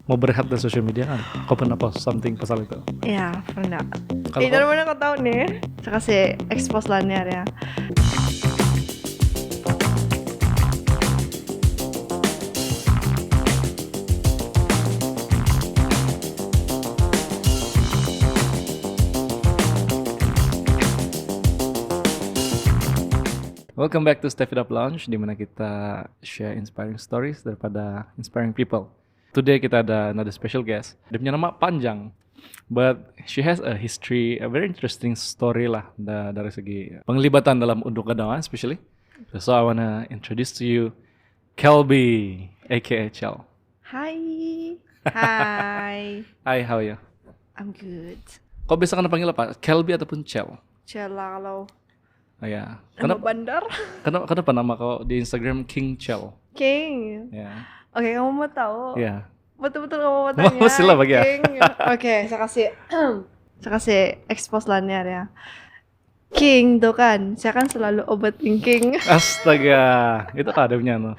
mau berehat dari social media kan? Kau pernah post something pasal itu? Ya, pernah. Kalau Dari mana kau tahu nih? Saya kasih expose lanyar ya. Welcome back to Step It Up Lounge, di mana kita share inspiring stories daripada inspiring people. Today kita ada another special guest. Dia punya nama panjang, but she has a history, a very interesting story lah dari segi penglibatan dalam Undung Kedawan, especially. So I wanna introduce to you Kelby, aka Chel. Hai. Hai. Hi, how are you? I'm good. Kau biasa kan panggil apa? Kelby ataupun Chel? Cela kalau Oh ya. nama bandar. Kenapa nama kau di Instagram King Chel? King. Ya. Oke, kamu mau tahu? Ya. Betul-betul kamu mau tanya? Mau sila bagi ya? King. Oke, saya kasih expose lanyar ya. King tuh kan, saya kan selalu overthinking. Astaga, itu kadangnya no.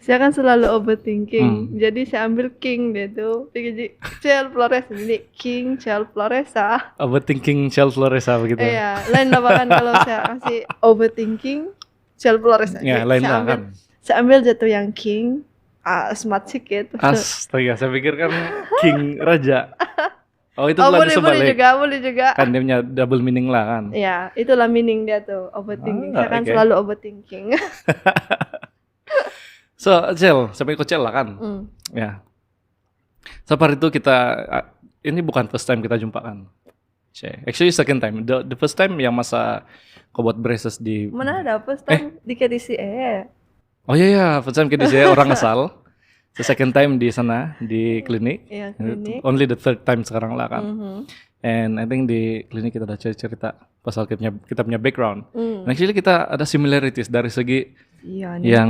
Saya kan selalu overthinking. Jadi saya ambil King deh tuh. Jadi Chel Flores jadi King Chel Floresa. Overthinking Chel Floresa begitu. Iya, lain lah bahkan kalau saya kasih overthinking Chel Floresa. Ya, Jadi lain saya lah ambil, kan. Saya ambil jatuh yang King, smart sedikit. Astaga, saya pikir kan King Raja. Oh, itu lagu sebalik. Boleh juga. Kan dia punya double meaning lah kan. Ya, itulah meaning dia tuh, overthinking. Saya kan Okay. selalu overthinking. So, Chel, sampai ikut Chel lah kan. Ya. Sampai itu kita, ini bukan first time kita jumpa kan. Actually second time. The first time yang masa kau buat braces di... Mana ada first time di KDCE. Oh iya, first time kita saya orang asal. The second time di sana, di klinik. Iya, klinik. Only the third time sekarang lah kan. Mhm. And I think di klinik kita udah cerita pasal kita punya background. Mm. And actually kita ada similarities dari segi Iya nih. yang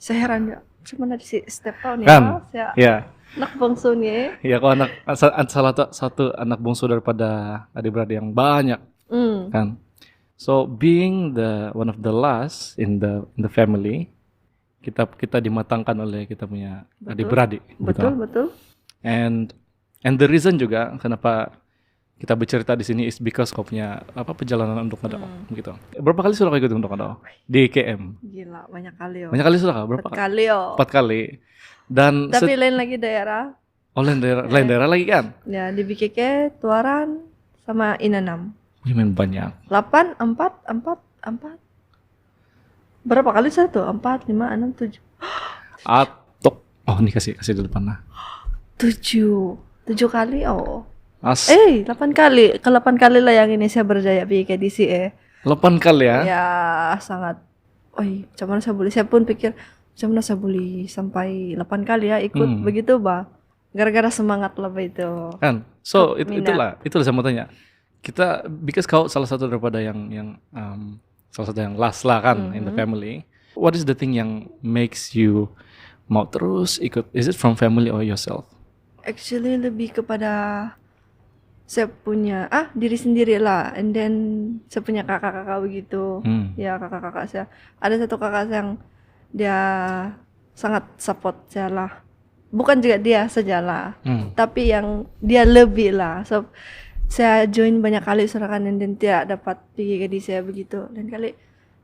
Saya heran ya. Cuma dari si Step tahun ya. kan, Saya ya, anak bungsu nih. ya kau salah satu anak bungsu daripada adik-beradik yang banyak kan. So being the one of the last in the family, kita dimatangkan oleh kita punya adik-beradik. Betul, gitu. betul. And the reason juga kenapa kita bercerita di sini is because kau punya perjalanan untuk ngadaw gitu. Berapa kali sudah kau ikut untuk ngadaw di KM? Gila, banyak kali yo. Banyak kali sudah kah? Berapa 4 kali yo. 4 kali. Dan Tapi lain lagi daerah. lain daerah lagi kan? Ya, di BKK, Tuaran, sama Inanam. Lumayan banyak. 8, 4. Berapa kali satu? 4, 5, 6, 7. Atau ini kasih di depan lah. 7 kali oh. 8 8 kali. Ke 8 kali lah yang ini saya berjaya BKK di CE. kali ya. Ya, sangat. Oi, cuman saya boleh. Saya pun pikir, cuman saya boleh sampai 8 kali ya ikut begitu bah. Gara-gara semangat lah itu. Kan. So Minat. itulah saya mau tanya. Kita because kau salah satu daripada yang salah satu yang last lah kan in the family. What is the thing yang makes you mau terus ikut? Is it from family or yourself? Actually lebih kepada saya punya diri sendiri lah, and then saya punya kakak-kakak begitu. Ya kakak-kakak saya. Ada satu kakak saya yang dia sangat support saya lah. Bukan juga dia saja lah, tapi yang dia lebih lah. So saya join banyak kali surakan dan tidak dapat pergi ke di saya begitu. Dan kali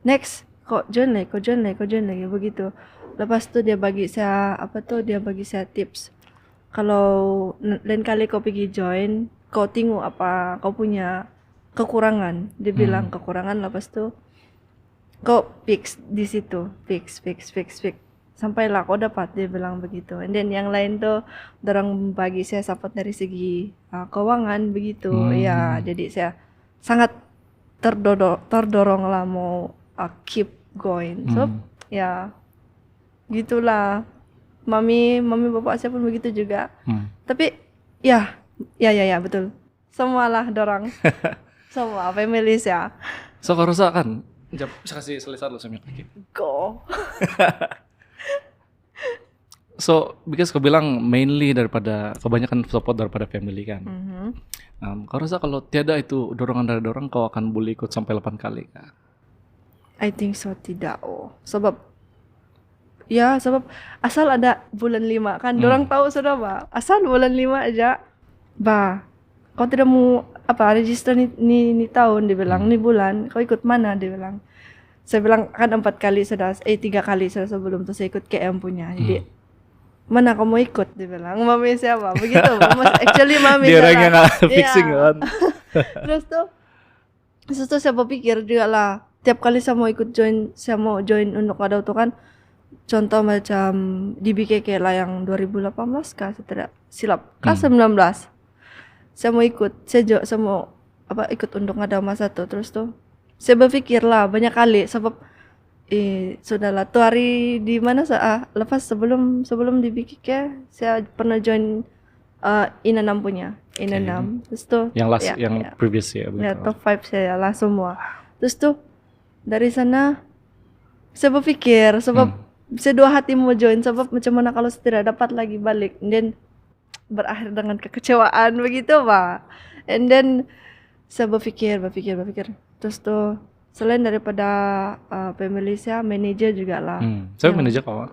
next kok join lagi begitu. Lepas tu dia bagi saya dia bagi saya tips. Kalau lain kali kau pergi join, kau tengok apa kau punya kekurangan. Dia bilang kekurangan, lepas tu kau fix di situ, fix. Sampailah kau dapat, dia bilang begitu. And then yang lain tuh dorang bagi saya support dari segi keuangan begitu. Ya, jadi saya sangat terdorong lah mau keep going. So, ya gitulah. Mami bapak saya pun begitu juga. Tapi ya betul. Semualah dorang. Semua family saya. So kau rasa kan? Bisa kasih selesai dulu sama kaki. Go. So because kau bilang mainly daripada kebanyakan support daripada family kan. Kau rasa kalau tiada itu dorongan dari dorang kau akan boleh ikut sampai 8 kali kah? I think so tidak Sebab Ya, sebab asal ada bulan 5 kan, dorang tahu sudah bah, asal bulan 5 aja, bah, kau tidak mau apa register ni tahun, dia bilang, ni bulan, kau ikut mana, dia bilang. Saya bilang kan 3 kali sudah sebelum tuh saya ikut KM punya, jadi mana kau mau ikut, dia bilang. Mami siapa, begitu, actually mami dia orang saya yang fixing kan. Terus tuh saya berpikir juga lah, tiap kali saya mau join untuk ada tuh kan, contoh macam di BKK lah yang 2018 kah, saya tidak silap, kah 19, saya mau ikut, saya mau ikut untuk ada masa tuh. Terus tuh saya berpikir lah banyak kali, sebab sudahlah tuh hari di mana lepas sebelum di BKK saya pernah join INA 6 punya INA 6. Terus tuh yang last yang previous ya begitu. Ya top 5 saya lah semua. Terus tuh dari sana saya berpikir, sebab saya dua hati mau join, sebab macam mana kalau saya tidak dapat lagi balik, dan berakhir dengan kekecewaan begitu Pak. And then saya berpikir. Terus tuh selain daripada family saya, manajer juga lah. Saya manajer kau.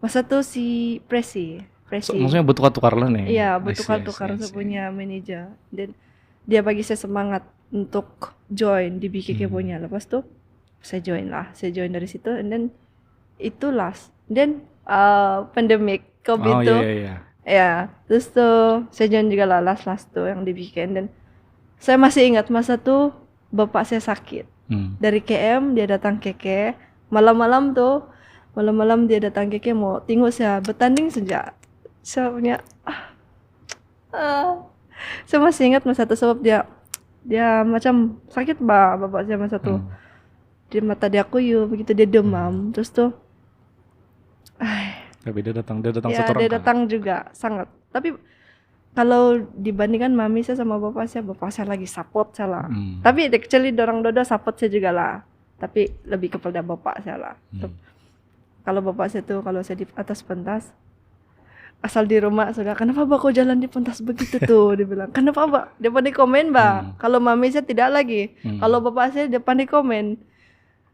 Masa tuh si Presi. Maksudnya bertukar-tukar lah nih. Iya, bertukar-tukar saya punya manajer. Dan dia bagi saya semangat untuk join di BKK punya. Lepas tuh saya join dari situ, and then itu last. Dan pandemic COVID tuh. Iya. Ya, terus tuh saya join juga lah last tuh yang di BKK. Dan saya masih ingat masa tuh bapak saya sakit. Dari KM dia datang ke KK. Malam-malam dia datang ke KK mau tengok saya bertanding sejak. Saya punya saya masih ingat masa itu, sebab dia macam sakit bapak saya masa itu. Di mata dia kuyup, begitu dia demam. Terus tuh tapi dia datang ya, satu orang. Dia datang juga sangat. Tapi kalau dibandingkan mami saya sama bapak saya lagi support saya lah. Tapi actually dorang dua support saya juga lah. Tapi lebih kepada bapak saya lah. Kalau bapak saya tuh, kalau saya di atas pentas, asal di rumah sudah, kenapa kau jalan di pentas begitu tuh, dia bilang. Kenapa dia pandai komen Kalau mami saya tidak lagi. Kalau bapak saya dia pandai komen.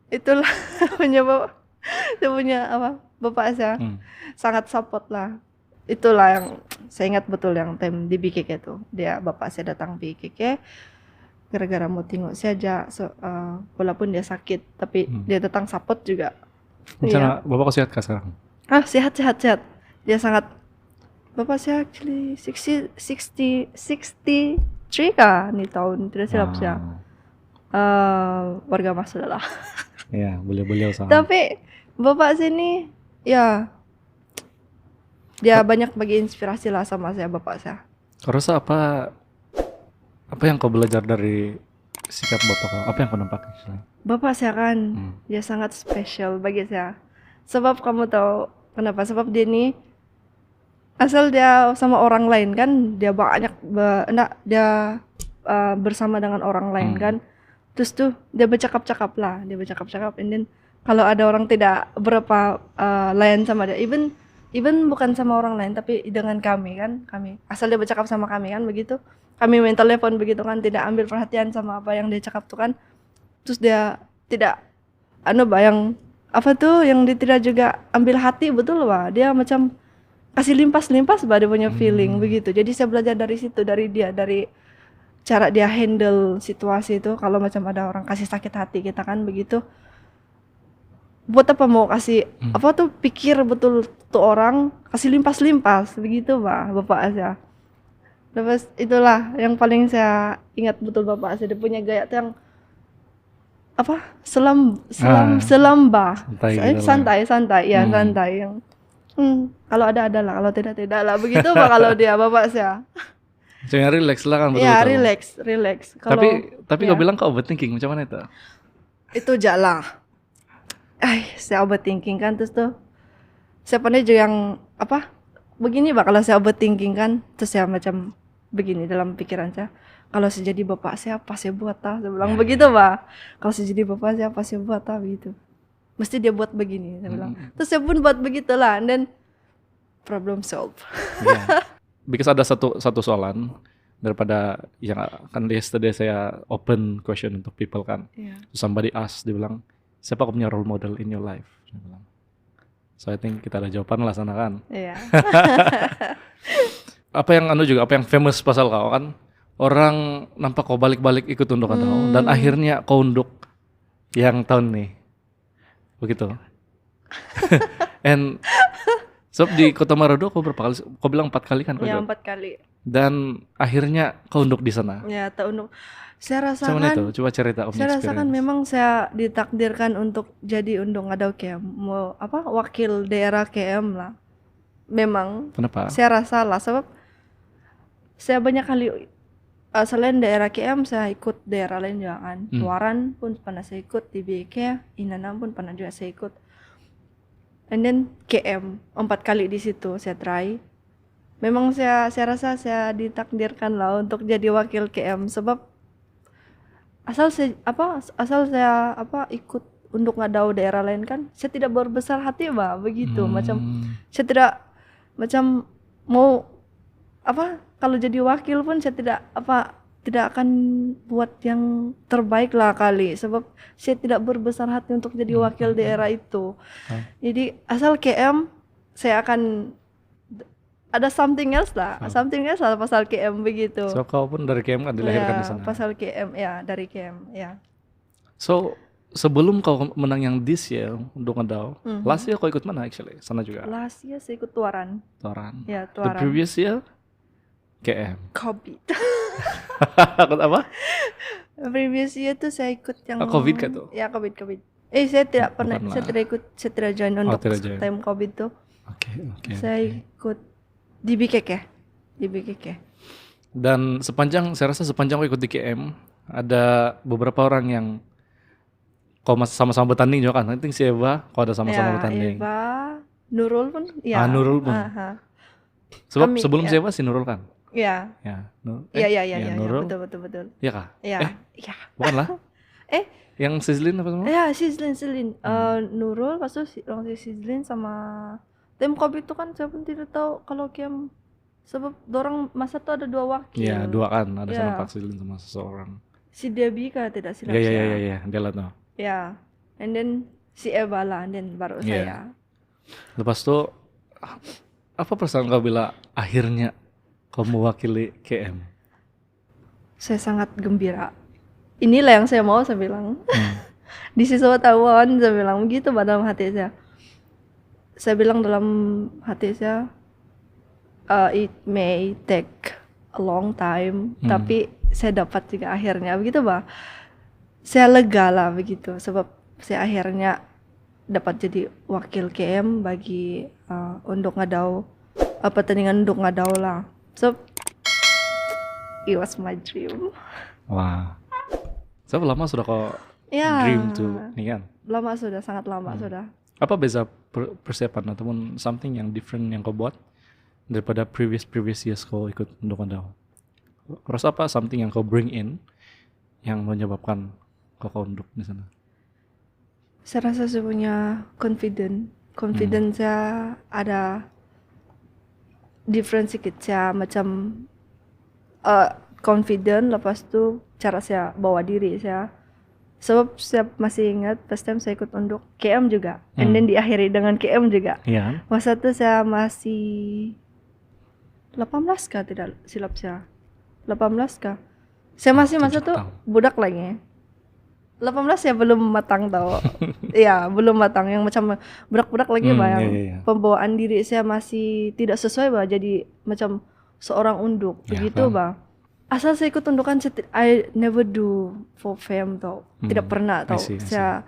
Itulah punya bapak saya sangat support lah. Itulah yang saya ingat betul, yang time di BKK tuh, bapak saya datang BKK gara-gara mau tengok saya aja, walaupun dia sakit tapi dia datang support juga. Rencana bapak sehat kah sekarang? Sehat. Dia sangat, bapak saya actually 63 kah nih tahun, tidak silap saya. Warga Mas sudah lah. Ya, beliau sama. Tapi bapak sini ya dia banyak bagi inspirasi lah sama saya, bapak saya. Kau rasa apa yang kau belajar dari sikap bapak kau? Apa yang kau nampak? Bapak saya kan dia sangat spesial bagi saya. Sebab kamu tahu kenapa? Sebab dia ini asal dia sama orang lain kan, dia banyak bersama dengan orang lain kan. Terus tuh dia bercakap-cakap, and then kalau ada orang tidak berapa layan sama dia, even bukan sama orang lain tapi dengan kami asal dia bercakap sama kami kan begitu, kami main telepon begitu kan, tidak ambil perhatian sama apa yang dia cakap tuh kan. Terus dia tidak yang dia tidak juga ambil hati, betul dia macam kasih limpas dia punya feeling begitu. Jadi saya belajar dari situ, dari dia, dari cara dia handle situasi itu. Kalau macam ada orang kasih sakit hati kita kan begitu, buat apa mau kasih pikir betul tuh orang, kasih limpas begitu bapak saya. Terus itulah yang paling saya ingat betul, bapak saya dia punya gaya tuh yang santai yang kalau ada lah, kalau tidak lah begitu kalau dia bapak saya. Jangan relax lah kan, betul. Ya relax. Tapi kau bilang kau overthinking, macam mana itu? Itu jalan. Saya overthinking kan, terus tuh saya pernah juga yang begini kalau saya overthinking kan, terus saya macam begini dalam pikiran saya, kalau saya jadi bapak saya apa saya buat saya bilang begitu kalau saya jadi bapak saya apa saya buat begitu, mesti dia buat begini saya bilang. Terus saya pun buat begitulah, and then problem solve. Because ada satu soalan daripada yang kan yesterday saya open question untuk people kan. Somebody ask, dia bilang, siapa kau punya role model in your life? Dia bilang, So I think kita ada jawaban lah sana kan. Iya. Apa yang famous pasal kau kan, orang nampak kau balik-balik ikut unduk kau dan akhirnya kau unduk yang tahun nih, begitu. And so di Kota Marodo kau berapa kali? Kau bilang 4 kali kan kau Ya, ikut? 4 kali. Dan akhirnya kau unduk di sana. Ya, unduk. Saya Cuman itu, rasakan, coba cerita om saya rasakan experience. memang saya ditakdirkan untuk jadi undung ngadau KM, mau apa wakil daerah KM lah. Memang Kenapa? saya rasa lah, sebab saya banyak kali selain daerah KM saya ikut daerah lain juga kan. Tuaran pun pernah saya ikut, di BK, Inanam pun pernah juga saya ikut. And then KM 4 kali di situ saya try. Memang saya rasa saya ditakdirkan lah untuk jadi wakil KM, sebab asal saya ikut untuk ngadau daerah lain kan, saya tidak berbesar hati begitu. Macam saya tidak mau kalau jadi wakil pun saya tidak akan buat yang terbaik lah kali, sebab saya tidak berbesar hati untuk jadi wakil daerah itu. Jadi asal KM saya akan ada something else lah pasal KM begitu. So kau pun dari KM kan dilahirkan di sana. Pasal KM ya, dari KM ya. So sebelum kau menang yang this year untuk ngedau, last year kau ikut mana actually? Sana juga. Last year saya ikut Tuaran. The Ya, Tuaran. previous year KM. COVID. Ikut apa? Previous year tuh saya ikut yang COVID kan tuh? Ya, COVID. Saya tidak pernah, Bukan saya lah. tidak ikut, saya tidak join untuk tidak join. time COVID tuh. Oke. Saya ikut di BKK. Dan saya rasa sepanjang kau ikut di KM, ada beberapa orang yang kau sama-sama bertanding juga kan? I think si Eva, kau ada sama-sama bertanding. Eva, Nurul pun. Ya. Nurul pun. Sebab sebelum si Eva si Nurul kan? Ya. Ya. Nurul. Betul. Iya kah? Ya. Bukan lah. Yang Sizzlin apa semua? Ya, Sizzlin. Nurul, pas itu Sizzlin sama tim COVID itu kan saya pun tidak tahu kalau KM, sebab dorang masa tuh ada 2 wakil. Iya, 2 kan, ada sama Pak Sizzlin sama seseorang. Si Debbie kan tidak silap saya. Iya, dia lah tuh. Ya, and then si Eva lah, and then baru saya. Lepas tuh apa perasaan kau bila akhirnya kau mewakili KM? Saya sangat gembira. Inilah yang saya mau, saya bilang. Di siswa tahun saya bilang begitu dalam hati saya. Saya bilang dalam hati saya, it may take a long time, tapi saya dapat juga akhirnya begitu saya lega lah begitu, sebab saya akhirnya dapat jadi wakil KM bagi unduk ngadau, pertandingan unduk ngadau lah. So it was my dream. Wah. So lama sudah kau dream to ini kan? Lama sudah, sangat lama sudah. Apa beza persiapan ataupun something yang different yang kau buat daripada previous years kau ikut unduk ngadau? Rasa apa something yang kau bring in yang menyebabkan kau unduk di sana? Saya rasa saya punya confidence saya ada different sedikit. Saya macam confident, lepas tu cara saya bawa diri saya. Sebab saya masih ingat first time saya ikut unduk KM juga, and then diakhiri dengan KM juga. Iya. Masa itu saya masih 18 kah, tidak silap saya. 18 kah? Saya masih masa tuh budak lagi. 18 ya belum matang tau. Iya, belum matang, yang macam budak-budak lagi yang pembawaan diri saya masih tidak sesuai jadi macam seorang unduk begitu Asal saya ikut undukan, I never do for fame tau. Tidak pernah tau. Saya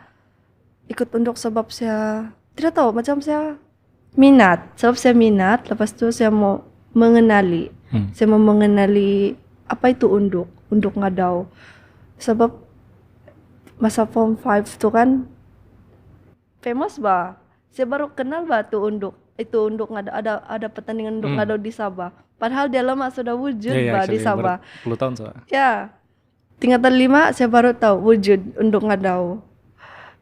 ikut unduk sebab saya tidak tahu, macam saya minat. Sebab saya minat, lepas tu saya mau mengenali. Saya mau mengenali apa itu unduk ngadau. Sebab masa form 5 tu kan famous saya baru kenal tuh unduk. Itu unduk ngadau, ada pertandingan unduk ngadau di Sabah. Padahal dia lama sudah wujud di Sabah. 10 tahun soalnya. Ya. Tingkatan 5 saya baru tahu wujud unduk ngadau.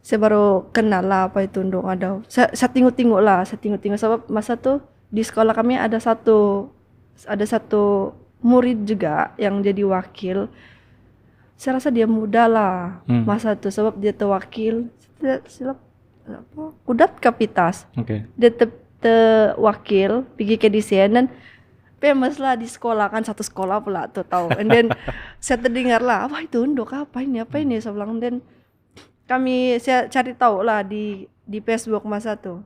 Saya baru kenal lah apa itu unduk ngadau. Saya tengok sebab masa tuh di sekolah kami ada satu murid juga yang jadi wakil. Saya rasa dia muda lah masa tuh, sebab dia tuh wakil. Silap apa kudat kapitas. Oke. Dia te wakil pergi ke desain dan famous lah di sekolah kan, satu sekolah pula tuh tahu. And then saya terdengar lah, apa itu undok apa ini saya bilang. Dan saya cari tahu lah di Facebook masa tuh.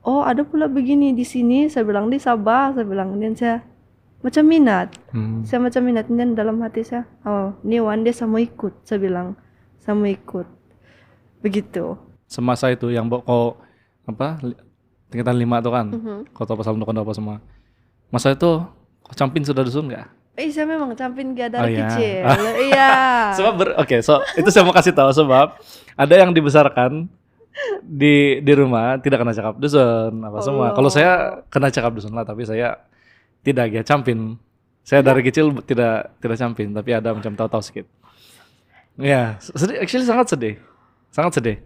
Oh ada pula begini di sini, saya bilang di Sabah, saya bilang. Dan saya macam minat, dan dalam hati saya, oh ini one day saya mau ikut, saya bilang, saya mau ikut, begitu. Semasa itu yang kau apa tingkatan 5 tuh kan, kau tahu pasal untuk apa semua. Masa itu kau campin sudah dusun nggak? Saya memang campin gak dari iya. kecil, iya. Sebab so itu saya mau kasih tahu sebab ada yang dibesarkan di rumah tidak kena cakap dusun apa semua. Kalau saya kena cakap dusun lah, tapi saya tidak ya campin. Saya dari kecil tidak campin, tapi ada macam tahu-tahu sedikit. Ya, sedih, actually sangat sedih.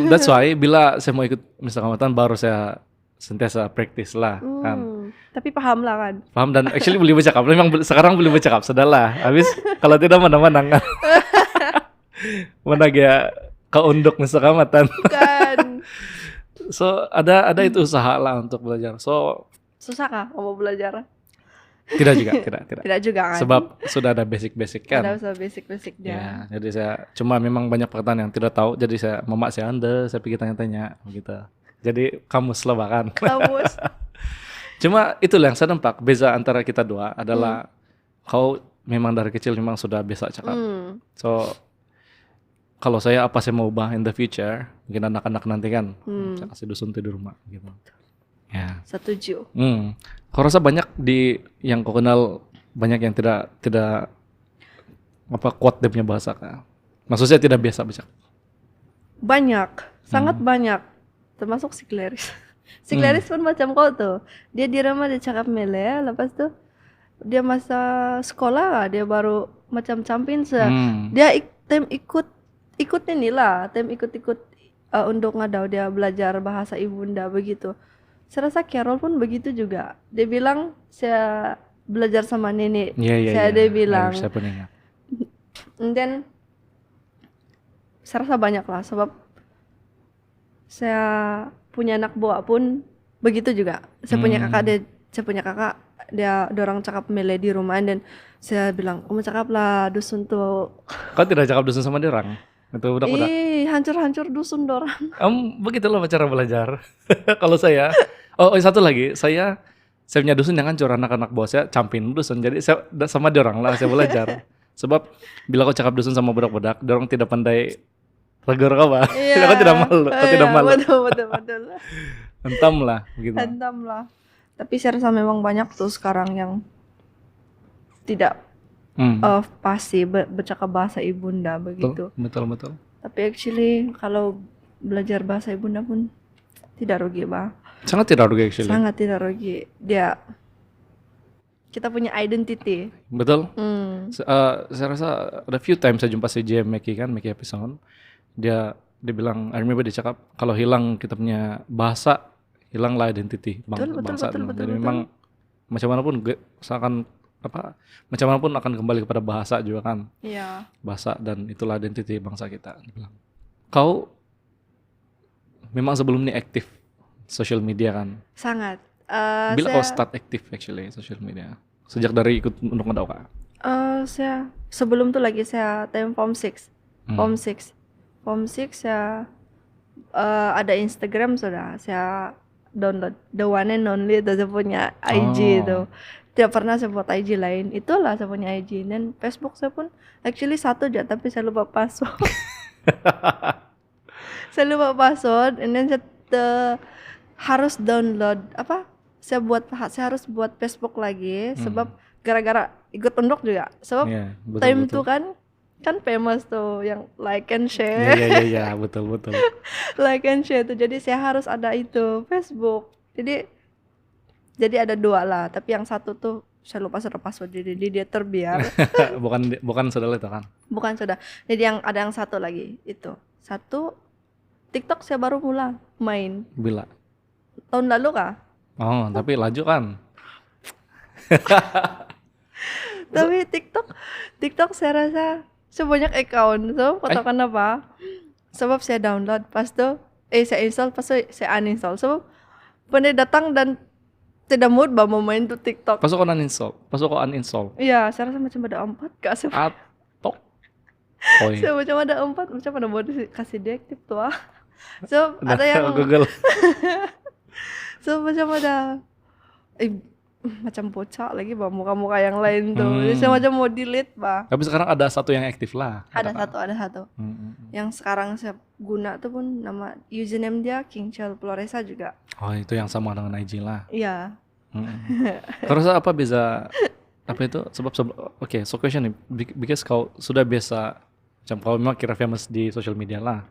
That's why bila saya mau ikut Mr. Kecamatan baru saya sentiasa praktis lah kan. Tapi paham lah kan. Paham dan actually boleh bercakap. Memang sekarang boleh bercakap sudahlah. Habis kalau tidak mana-mana kan. Mana ya kau unduk Mr. Kecamatan. Bukan. So ada itu usaha lah untuk belajar. So susah kah mau belajar? Tidak juga. Tidak juga kan. Sebab sudah ada basic kan. Ada basic dia. Ya, jadi saya cuma memang banyak perkataan yang tidak tahu. Jadi saya memak saya saya pergi tanya-tanya begitu. Jadi kamus lah bahkan. Kamus. Cuma itulah yang saya nampak beza antara kita dua adalah kau memang dari kecil memang sudah biasa cakap. So kalau saya mau ubah in the future, mungkin anak-anak nanti kan saya kasih dusun di rumah gitu. Ya. Setuju. Kau rasa banyak yang kau kenal banyak yang tidak kuat dia punya bahasa kah? Maksudnya tidak biasa bercakap. Banyak, sangat banyak. Termasuk si Clarice. Si Clarice pun macam kau tuh. Dia di rumah dia cakap Malay, lepas tuh dia masa sekolah dia baru macam campin dia ikut inilah, ikut untuk ngadau dia belajar bahasa ibunda begitu. Saya rasa Carol pun begitu juga. Dia bilang saya belajar sama nenek. Dia bilang. Saya pun ingat. Dan saya rasa banyak lah sebab saya punya anak buah pun begitu juga. Saya punya kakak dia dorang cakap Malay di rumah dan saya bilang kamu cakap lah dusun tuh. Kau tidak cakap dusun sama dia orang? Itu budak-budak. Hancur-hancur dusun dorang. Begitulah cara belajar. Kalau saya, satu lagi, saya punya dusun yang hancur, anak-anak bawah saya campin dusun. Jadi saya sama dia orang lah saya belajar. Sebab bila kau cakap dusun sama budak-budak, dia orang tidak pandai tegur kau bah. Kau tidak malu. Betul. Hentam lah begitu. Hentam lah. Tapi saya rasa memang banyak tuh sekarang yang tidak pasti bercakap bahasa ibunda begitu. Betul. Tapi actually kalau belajar bahasa ibunda pun tidak rugi bah. Sangat tidak rugi actually. Sangat tidak rugi. Kita punya identity. Betul. Saya rasa ada few times saya jumpa si JM Meki Epison. Dia bilang, I remember dia cakap kalau hilang kita punya bahasa, hilanglah identity bangsa. Jadi memang macam mana pun macam mana pun akan kembali kepada bahasa juga kan. Iya. Bahasa dan itulah identity bangsa kita. Kau memang sebelum ini aktif social media kan? Sangat. Bila kau start aktif actually social media? Sejak dari ikut untuk ngedau kak? Saya sebelum itu lagi saya time form 6. Form 6 saya ada Instagram sudah. Saya download the one and only itu saya punya IG itu. Tidak pernah saya buat IG lain. Itulah saya punya IG. Dan Facebook saya pun actually satu aja tapi saya lupa password. Saya lupa password and then saya harus download saya harus buat Facebook lagi sebab gara-gara ikut undok juga. Sebab time itu kan famous tuh yang like and share. Iya, betul. Like and share tuh. Jadi saya harus ada itu Facebook. Jadi ada dua lah, tapi yang satu tuh saya lupa sudah password jadi dia terbiar. bukan saudara itu kan? Bukan sudah. Jadi ada yang satu lagi itu. Satu TikTok saya baru mulai main. Bila? Tahun lalu kah? Oh, tapi laju kan? Tapi TikTok saya rasa sebanyak account. So, katakan apa? Sebab saya download pas tuh saya install pas saya uninstall. So pandai datang dan tidak mood bah mau main tuh TikTok. Pas kau uninstall. Iya, saya rasa macam ada 4 kak. Atau oi. Saya macam ada 4, macam ada mau kasih deaktif tuh ah. So ada yang Google. so macam ada macam bocah lagi bah muka-muka yang lain tuh. Jadi saya macam mau delete bah. Tapi sekarang ada satu yang aktif lah. Ada satu. Yang sekarang saya guna tuh pun nama username dia Kingchel Floresa juga. Oh, itu yang sama dengan IG lah. Iya. Terus apa bisa apa itu sebab oke, so question nih, because kau sudah biasa macam kau memang kira famous di social media lah,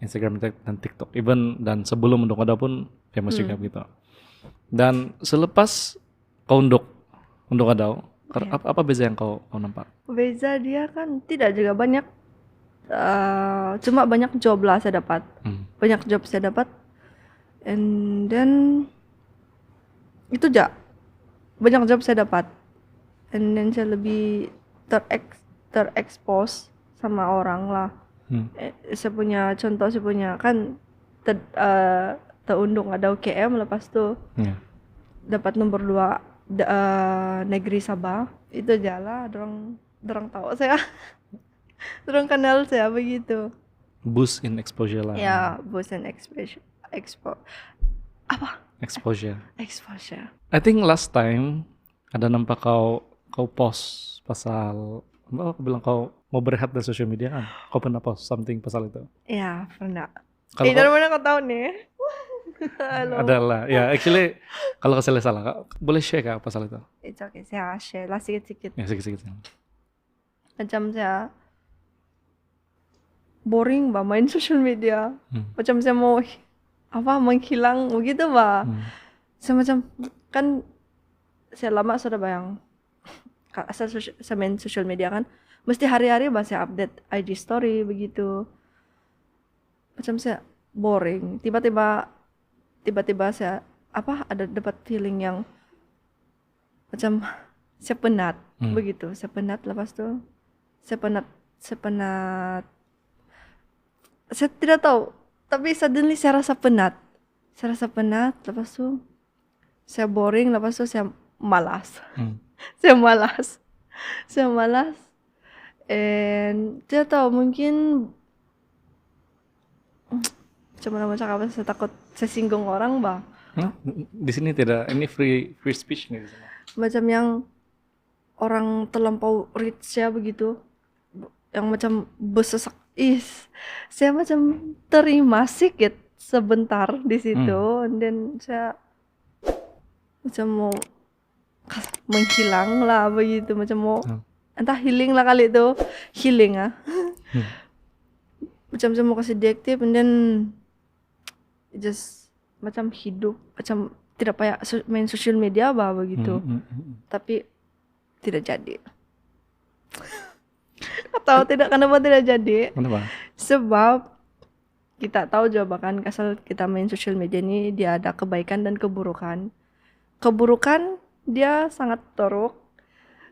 Instagram dan TikTok, even dan sebelum Undok Ada pun famous juga gitu. Dan selepas kau Undok Ada, apa beza yang kau nampak? Beza dia kan tidak juga banyak, cuma banyak job lah saya dapat, banyak job saya dapat, and then itu aja, banyak job saya dapat, and then saya lebih terekspos sama orang lah. Saya punya contoh, saya punya kan terundung ada UKM, lepas tuh dapat nomor 2 negeri Sabah, itu aja lah, dorang tahu saya. Dorang kenal saya begitu. Boost in exposure lah. Ya, boost in exposure. Exposure. Exposure. I think last time ada nampak kau post pasal aku bilang kau mau berehat dari social media kan? Kau pernah post something pasal itu? Ya, pernah. Dari mana kau tahu nih? Adalah, ya actually kalau saya salah, boleh share kak pasal itu? It's okay, saya share lah sikit-sikit. Ya sikit-sikit. Macam saya boring bah main social media. Macam saya mau menghilang begitu bah. Saya macam kan saya lama sudah bayang asal saya main social media kan, mesti hari-hari bah saya update IG story begitu. Macam saya boring, tiba-tiba saya ada dapat feeling yang macam saya penat begitu. Saya penat, lepas tuh saya penat, saya tidak tahu, tapi suddenly saya rasa penat, lepas tuh saya boring, lepas tuh saya malas. Saya malas, and saya tahu mungkin cuma nama cakap apa, saya takut saya singgung orang bah. Di sini tidak, ini free speech nih di sana. Macam yang orang terlampau rich ya begitu, yang macam bersesak. Saya macam terima sikit sebentar di situ, dan saya macam mau menghilang lah begitu, macam mau entah healing lah kali itu, macam saya mau kasih deaktif, and then just macam hidup, macam tidak payah main social media bah begitu. Tapi tidak jadi. Atau kenapa tidak jadi? Kenapa? Sebab kita tahu juga kan, asal kita main social media ini dia ada kebaikan dan keburukan. Keburukan dia sangat teruk,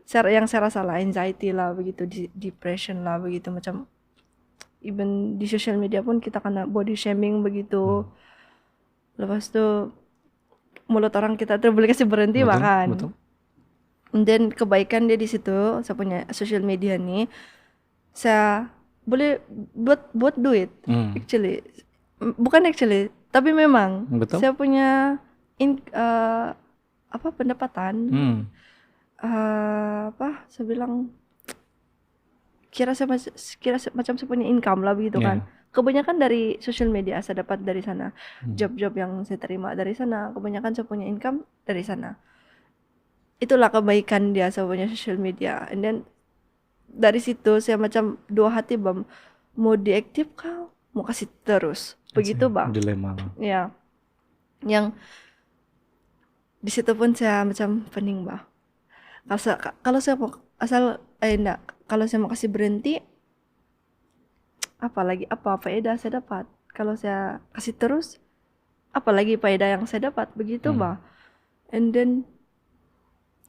yang saya rasa lah anxiety lah begitu, depression lah begitu, macam even di social media pun kita kena body shaming begitu. Lepas tuh mulut orang kita tuh boleh kasih berhenti bahkan. Betul. Dan kebaikan dia di situ, saya punya social media nih, saya boleh buat duit. Actually, tapi memang betul. saya punya pendapatan. Saya bilang kira macam saya punya income lah begitu kan. Kebanyakan dari social media saya dapat dari sana. Job-job yang saya terima dari sana, kebanyakan saya punya income dari sana. Itulah kebaikan dia, saya punya social media. And then dari situ saya macam dua hati bang, mau diaktif kah, mau kasih terus begitu bang. Dilema. Ya, yang di situ pun saya macam pening bang. Kalau saya mau kalau saya mau kasih berhenti, apa faedah saya dapat? Kalau saya kasih terus, apalagi faedah yang saya dapat begitu bang. And then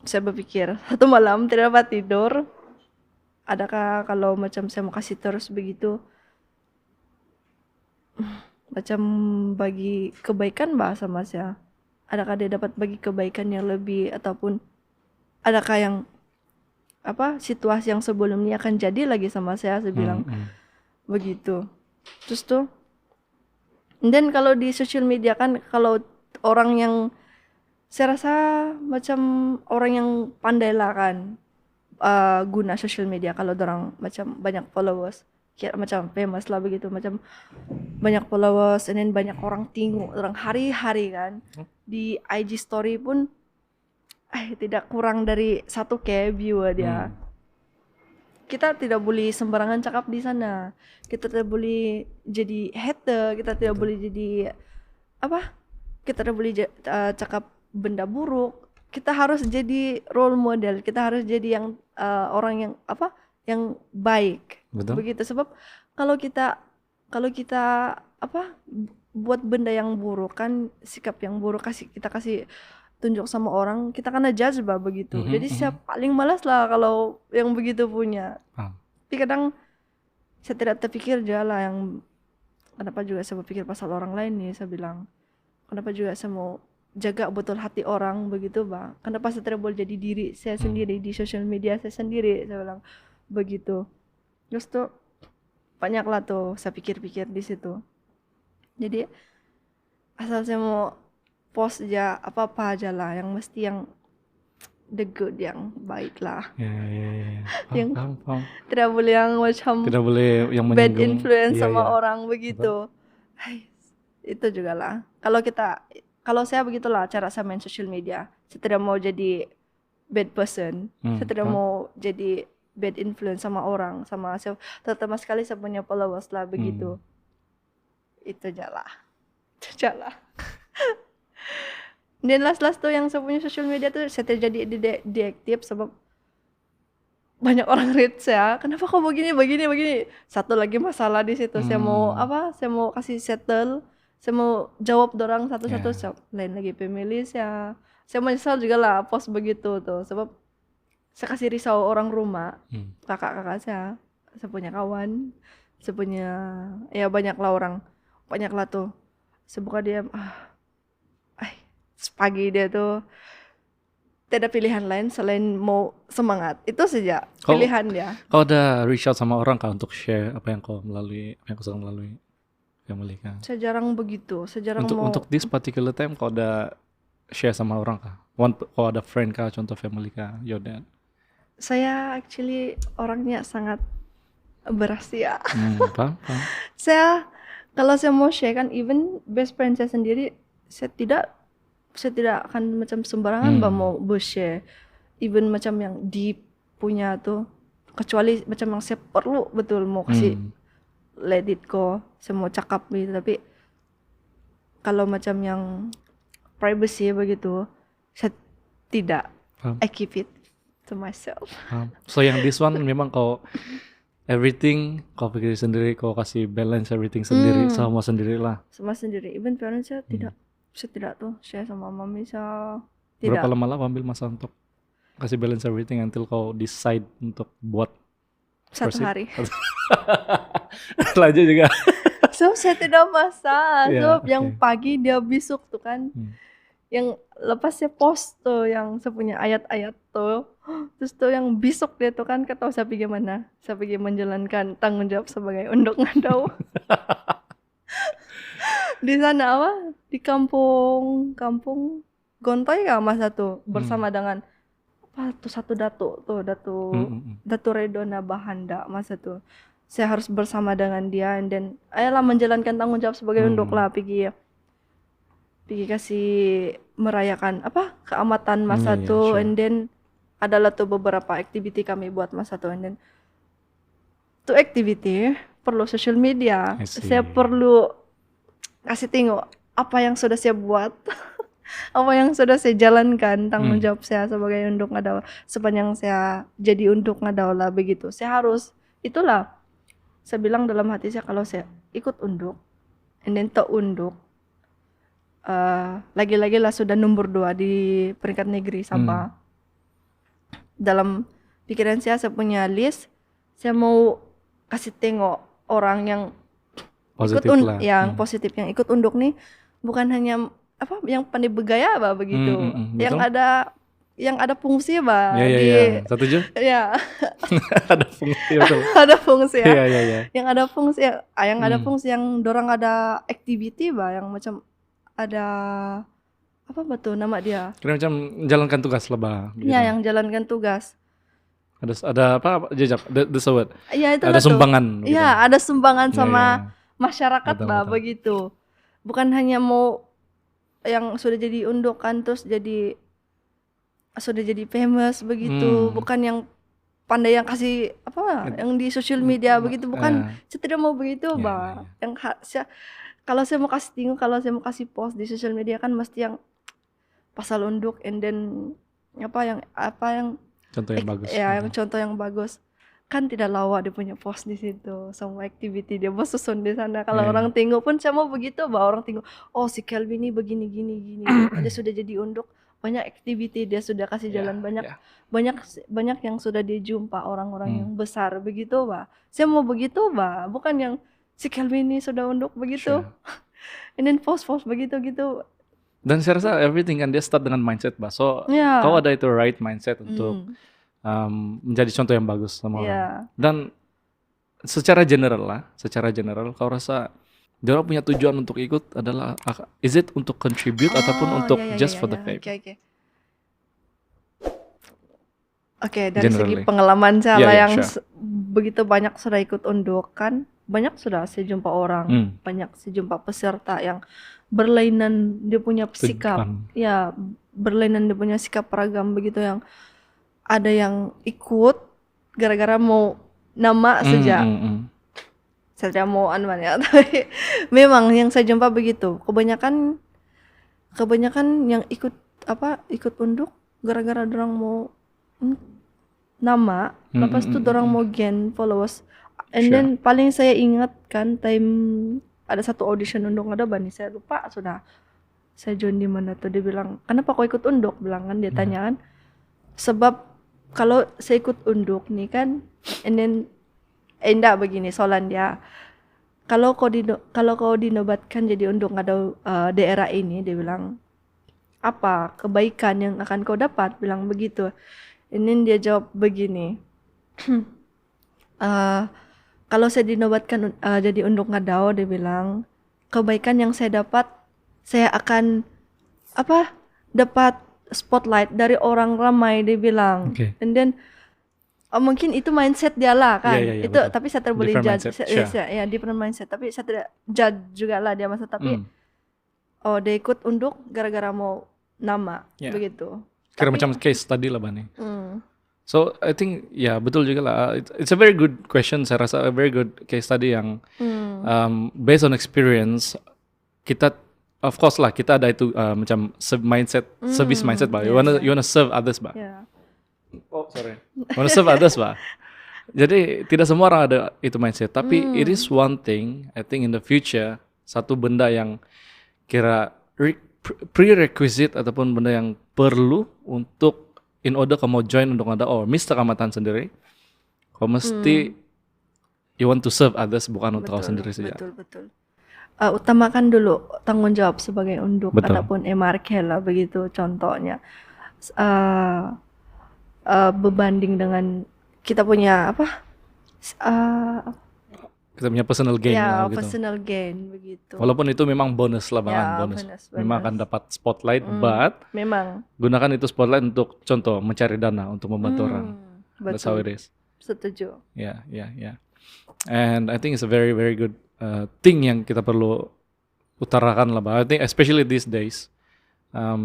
saya berpikir, satu malam tidak dapat tidur, adakah kalau macam saya mau kasih terus begitu, macam bagi kebaikan bah sama saya. Adakah dia dapat bagi kebaikan yang lebih, ataupun adakah yang situasi yang sebelumnya akan jadi lagi sama saya bilang begitu. Terus tuh, dan kalau di social media kan, kalau orang yang saya rasa macam orang yang pandai lah kan guna social media, kalau orang macam banyak followers, kira macam famous lah begitu, macam banyak followers, and then banyak orang tengok orang hari-hari kan. Di IG story pun tidak kurang dari 1K view dia. Kita tidak boleh sembarangan cakap di sana. Kita tidak boleh jadi hater, kita tidak boleh jadi kita tidak boleh cakap benda buruk. Kita harus jadi role model, kita harus jadi yang orang yang yang baik. Betul. Begitu, sebab kalau kita buat benda yang buruk kan, sikap yang buruk, kita kasih tunjuk sama orang, kita kena judge bah begitu. Jadi saya paling malas lah kalau yang begitu punya. Tapi kadang saya tidak terpikir aja lah, yang kenapa juga saya berpikir pasal orang lain nih. Saya bilang, kenapa juga saya mau jaga betul hati orang begitu bah. Kenapa saya tidak boleh jadi diri saya sendiri di social media saya sendiri, saya bilang begitu. Terus tuh banyak lah tuh saya pikir-pikir di situ. Jadi asal saya mau post aja apa-apa aja lah, yang mesti yang the good, yang baik lah. Yang Paham. tidak boleh yang macam Tidak boleh yang bad menyinggung. influence sama orang begitu. Itu juga lah. Kalau saya begitulah cara saya main social media. Saya tidak mau jadi bad person. Saya tidak mau jadi bad influence sama orang, sama saya, terutama sekali saya punya followers lah begitu. Itu aja lah. Dan last tuh yang saya punya social media tuh saya terjadi deaktif sebab banyak orang read saya, kenapa kok begini. Satu lagi masalah di situ. Saya mau saya mau kasih settle, saya mau jawab dorang satu-satu. Lain lagi family saya menyesal juga lah post begitu tuh, sebab saya kasih risau orang rumah, kakak-kakak saya punya kawan, saya punya banyak lah tuh. Saya buka dia, pagi dia tuh tidak ada pilihan lain selain mau semangat, itu saja pilihan dia. Kau udah reach out sama orang kah untuk share apa yang kau sedang melalui family kan? Saya jarang begitu, untuk this particular time kau udah share sama orang kah? Kau ada friend kah, contoh family kah, your dad? Saya actually orangnya sangat berasia. Paham. Kalau saya mau share kan, even best friend saya sendiri, saya tidak akan macam sembarangan mau share, even macam yang deep punya tuh, kecuali macam yang saya perlu betul mau kasih let it go, saya mau cakap gitu. Tapi kalau macam yang privacy begitu, saya tidak. I keep it to myself. So yang this one memang kau everything kau pikir sendiri, kau kasih balance everything sendiri, sama sendiri. Even parents saya tidak tuh share sama mami saya. Tidak. Berapa lama lah ambil masa untuk kasih balance everything until kau decide untuk buat 1 hari. Lanjut juga. So saya tidak masak. Yang pagi dia besok tuh kan. Yang lepas saya post tuh yang saya punya ayat-ayat tuh. Terus tuh yang besok dia tuh kan, ketahui saya pergi mana? Saya pergi menjalankan tanggung jawab sebagai undok ngadau. Di sana di kampung Gontoy kah masa tuh, bersama dengan satu Datu Redona Bahanda masa tuh. Saya harus bersama dengan dia, and then ayolah menjalankan tanggung jawab sebagai undok lah, pergi kasih merayakan keamatan masa tuh. And then adalah tuh beberapa activity kami buat masa tuh, and then tuh activity perlu social media. Saya perlu kasih tengok apa yang sudah saya buat, apa yang sudah saya jalankan, tanggung jawab saya sebagai undok ngadau sepanjang saya jadi undok ngadau lah begitu. Saya harus, itulah saya bilang dalam hati saya, kalau saya ikut undok and then tak undok, lagi-lagi lah sudah nomor 2 di peringkat negeri Sabah. Dalam pikiran saya punya list, saya mau kasih tengok orang yang Positif lah. yang positif, yang ikut unduk nih bukan hanya apa yang pandai bergaya bah begitu, yang ada fungsi bah ya. Setuju? ya Ada fungsi betul. ada fungsi ya. Iya. Yang ada fungsi yang ada fungsi yang dorang ada activity bah yang macam ada apa betul nama dia? Kira macam menjalankan tugas lah bah. Gitu. Ya, yang jalankan tugas. Ada apa jejak the sewot. Iya itu ada sumbangan. Iya, gitu. Ada sumbangan sama masyarakat betul, bah begitu. Bukan hanya mau yang sudah jadi unduk kan terus sudah jadi famous begitu, bukan yang pandai yang kasih apa yang di sosial media begitu, bukan. Saya tidak mau begitu bah. Yang kalau saya mau kasih tengok, kalau saya mau kasih post di sosial media kan mesti yang pasal unduk and then apa yang contoh yang bagus. Ya, yang contoh yang bagus. Kan tidak lawak dia punya post di situ, semua activity dia bos susun di sana. Kalau orang tengok pun saya mau begitu, bah orang tengok, oh si Kelvin ini begini gini. Dia sudah jadi unduk, banyak activity dia sudah kasih jalan banyak yang sudah dijumpa orang-orang yang besar begitu, bah. Saya mau begitu, bah, bukan yang si Kelvin ini sudah unduk begitu. And then post begitu gitu. Dan saya rasa everything kan dia start dengan mindset, bah. So kau ada itu right mindset untuk menjadi contoh yang bagus sama orang. Dan secara general kau rasa dia punya tujuan untuk ikut adalah is it untuk contribute ataupun untuk just for the fame? Oke, dari segi pengalaman saya yang begitu banyak sudah ikut unduk kan, banyak sudah saya jumpa orang, banyak saya jumpa peserta yang berlainan dia punya sikap, berlainan dia punya sikap ragam begitu, yang ada yang ikut gara-gara mau nama saja. Saya mau ya, tapi memang yang saya jumpa begitu. Kebanyakan yang ikut unduk gara-gara dorang mau nama, lepas itu dorang mau gain followers. And then paling saya ingat kan time ada satu audition unduk ada bani, saya lupa sudah. Saya join di mana tuh, dia bilang, "Kenapa kau ikut unduk?" bilang kan, dia tanya kan. Sebab kalau saya ikut unduk nih kan, and then enggak begini soalan dia. Kalau kau dinobatkan jadi unduk ada daerah ini, dia bilang, apa kebaikan yang akan kau dapat? Bilang begitu. Ini dia jawab begini. Kalau saya dinobatkan jadi unduk ngadau, dia bilang, kebaikan yang saya dapat, saya akan dapat spotlight dari orang ramai, dia bilang. And then mungkin itu mindset dia lah kan. Itu betul. Tapi saya tidak boleh judge. Different mindset. Tapi saya tidak judge juga lah dia masa. Tapi dia ikut unduk gara-gara mau nama begitu. Kira macam case tadi lah Bani. So I think betul juga lah. It's a very good question. Saya rasa a very good case study yang based on experience. Kita of course lah kita ada itu macam mindset, service mindset bah. You wanna serve others bah. Wanna serve others bah. Jadi tidak semua orang ada itu mindset. Tapi it is one thing I think in the future, satu benda yang kira prerequisite ataupun benda yang perlu untuk in order kamu join untuk ada Mr. Kamatan sendiri, kau mesti you want to serve others, bukan untuk kau sendiri saja. Betul. Utamakan dulu tanggung jawab sebagai unduk ataupun MRK lah begitu contohnya. Berbanding dengan kita punya kita punya personal gain lah gitu. Personal gain begitu. Walaupun itu memang bonus lah bonus. Memang akan dapat spotlight, but memang gunakan itu spotlight untuk contoh mencari dana untuk membantu orang. That's how it is. Setuju. Yeah. And I think it's a very very good thing yang kita perlu utarakan lah. I think especially these days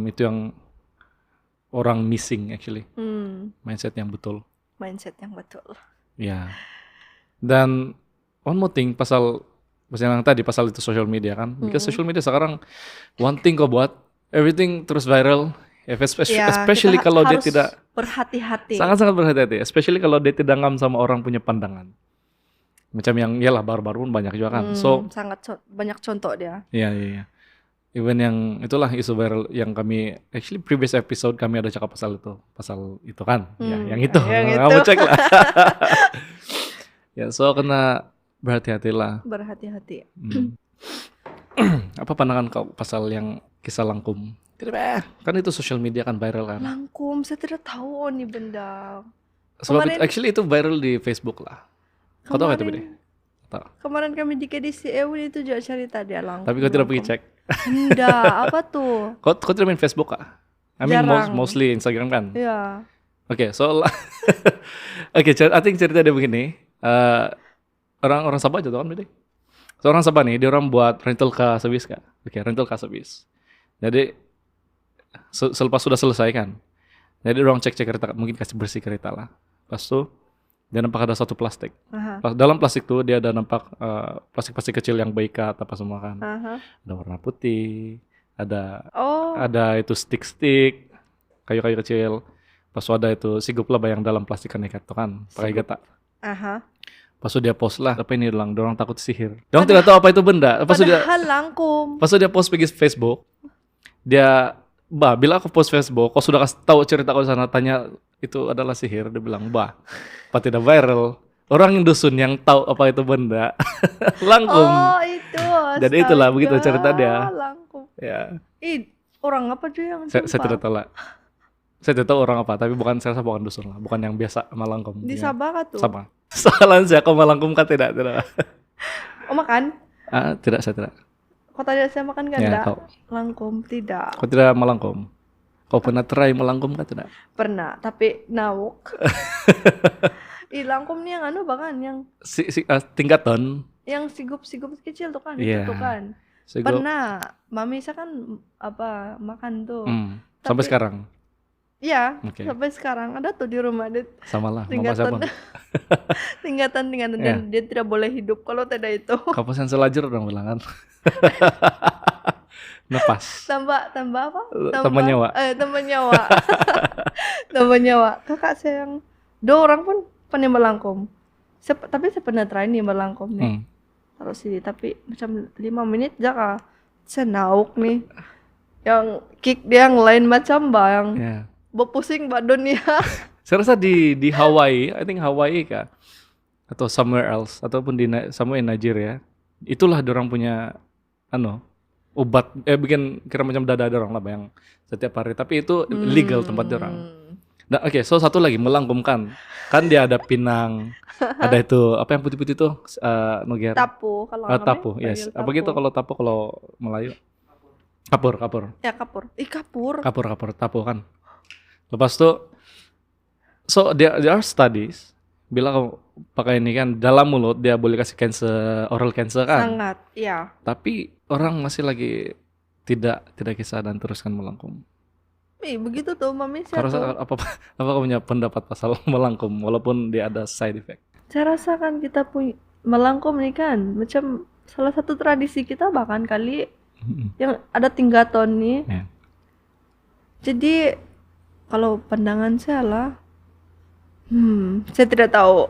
itu yang orang missing actually. Mindset yang betul. Ya. Dan one more thing pasal yang tadi pasal itu social media kan. Because social media sekarang one thing kau buat everything terus viral. Especially kalau dia tidak berhati-hati. Sangat-sangat berhati-hati. Especially kalau dia tidak ngam sama orang punya pandangan. Macam yang baru-baru pun banyak juga kan. So sangat banyak contoh dia. Iya. Even yang itulah isu viral yang kami actually previous episode kami ada cakap pasal itu kan. Yang itu. Kamu cek lah. So kena Berhati-hatilah. Berhati-hati. Apa pandangan kau pasal yang kisah Langkum? Tidak, kan itu social media kan viral kan. Langkum, saya tidak tahu nih benda. Sebab Kemarin- actually itu viral di Facebook lah. Kau tahu itu Bede? Tahu. Kemarin kami di KDCEU itu juga cerita dia Langkum. Tapi kau tidak pergi cek. Enggak, apa tuh? Kau tidak main Facebook kah? I mean Jarang. mostly Instagram kan. Iya. Oke, so I think cerita dia begini. Orang Sabah aja tuh kan Bede. Seorang Sabah nih, dia orang buat rental car service kak. Oke, rental car service. Jadi selepas sudah selesai kan. Jadi orang cek kereta, mungkin kasih bersih kereta lah. Pas itu dia nampak ada satu plastik. Dalam plastik tuh dia ada nampak plastik-plastik kecil yang beikat apa semua kan. Ada warna putih, ada itu stick-stick, kayu-kayu kecil. Pas itu ada itu sigup laba yang dalam plastik kan ikat tuh kan, pakai getah. Pas itu dia post lah, apa ini lang, dorang takut sihir. Dorang tidak tahu apa itu benda. Padahal Langkum. Pas itu dia post pergi Facebook, dia bila aku post Facebook, kau sudah kasih tahu cerita kau sana, tanya itu adalah sihir, dia bilang, apa tidak viral? Orang yang dusun yang tahu apa itu benda, Langkum. Oh itu. Jadi itulah begitu cerita dia. Langkum. Ya. Orang apa tuh yang Saya tidak tahu lah. Saya tidak tahu orang apa, tapi saya rasa bukan dusun lah, bukan yang biasa sama Langkum. Di Sabah kah tuh? Sama. Soalan saya kau Langkum kan tidak. Oh makan? Tidak, saya tidak. Kau tanya saya makan kan? Ya, enggak? kau. Langkum tidak. Kau tidak Melangkum? Kau pernah try Melangkum kan tidak? Pernah, tapi nawuk. Langkum nih yang bahkan yang tingkatan. yang sigup-sigup kecil tuh kan, Iya. itu tuh kan. Sigup. Pernah, mami saya kan makan tuh. Sampai Tapi- sekarang. Iya, Oke. sampai sekarang ada tuh di rumah dia Sama lah, mama siapa? tingkatan Ya. dan dia tidak boleh hidup kalau tidak itu. Kapusan selajar dong bilang kan. Napas. tambah apa? Tambah nyawa. Tambah nyawa. Tambah nyawa. Kakak saya yang dua orang pun pernah melangkum. Tapi saya pernah try nih melangkum nih. Taruh sini tapi macam 5 menit jaka saya nauk nih. Yang kick dia yang lain macam yang Ya. berpusing badannya. Saya rasa di Hawaii, I think Hawaii kah? Atau somewhere else, ataupun somewhere in Nigeria. Itulah dorang punya obat bikin kira macam dada dorang lah yang setiap hari, tapi itu legal tempat dorang. Nah, oke, so satu lagi melangkumkan. Kan dia ada pinang, ada itu apa yang putih-putih itu noger. Tapu kalau Tapu, yes. Apa gitu kalau tapu kalau Melayu? Kapur. Ya kapur. Kapur. Kapur, tapu kan. Lepas itu, so there are studies, bila kamu pakai ini kan dalam mulut dia boleh kasih oral cancer kan. Sangat, iya. Tapi orang masih lagi tidak kisah dan teruskan melangkum. Begitu tuh mami saya Kau rasa apa kamu punya pendapat pasal melangkum walaupun dia ada side effect? Saya rasa kan kita punya melangkum nih kan macam salah satu tradisi kita bahkan kali yang ada tinggaton nih. Ya. Jadi kalau pandangan saya lah, saya tidak tahu.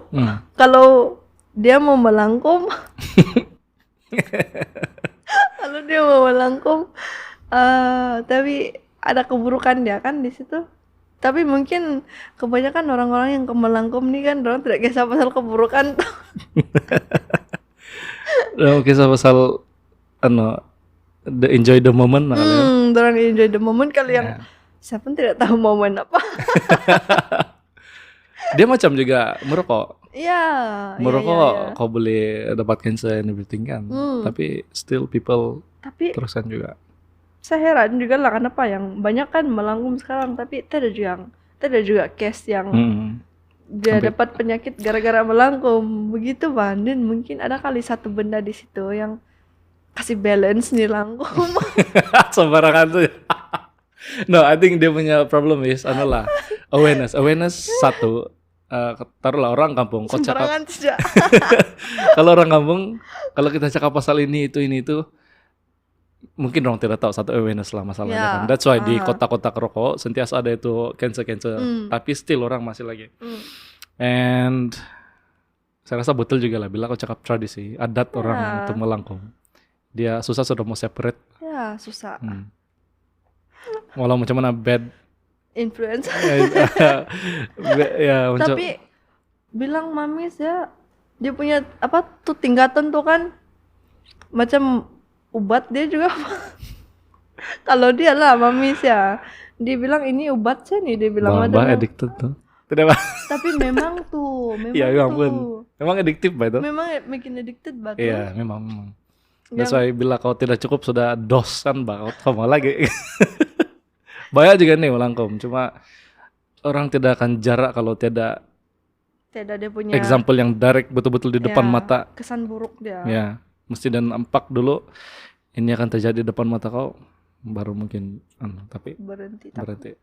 Kalau dia mau melangkum, tapi ada keburukan dia kan di situ. Tapi mungkin kebanyakan orang-orang yang melangkum nih kan orang tidak kisah pasal keburukan. Kisah pasal enjoy the moment lah kalian. Orang enjoy the moment kali yang saya pun tidak tahu momen apa. Dia macam juga merokok. Iya. Merokok kau boleh dapat cancer and everything kan. Tapi still people teruskan juga. Saya heran juga lah kenapa yang banyak kan melangkum sekarang tapi tidak juga case yang dia dapat penyakit gara-gara melangkum begitu Van. Dan mungkin ada kali satu benda di situ yang kasih balance nih langkum. Sembarangan tuh. No, I think dia punya problem is awareness satu. Taruhlah orang kampung kau cakap Sembarangan tidak. kalau orang kampung kalau kita cakap pasal ini itu mungkin orang tidak tahu satu awareness lah masalahnya kan. That's why di kota-kota rokok sentiasa ada itu cancer tapi still orang masih lagi. And saya rasa betul juga lah bila kau cakap tradisi adat orang untuk melangkum dia susah sudah mau separate. Ya susah. Walau macam mana bad Influence. ya, Tapi bilang mami saya Dia punya apa tuh tingkatan tuh kan macam ubat dia juga. Kalau dia lah mamis ya, dia bilang ini obat saya nih, dia bilang Bah macam addicted tuh. Tidak bah. tapi memang tuh Iya, memang ampun. tuh Memang adiktif bah itu. memang makin addicted batu. Iya, memang. That's why bila kau tidak cukup sudah dos kan bah, kau mau lagi. Banyak juga nih melangkum, cuma orang tidak akan jarak kalau tidak Dia punya example yang direct betul-betul di depan ya, mata. kesan buruk dia. Ya, mesti dan nampak dulu ini akan terjadi di depan mata kau, baru mungkin tapi Berhenti. berarti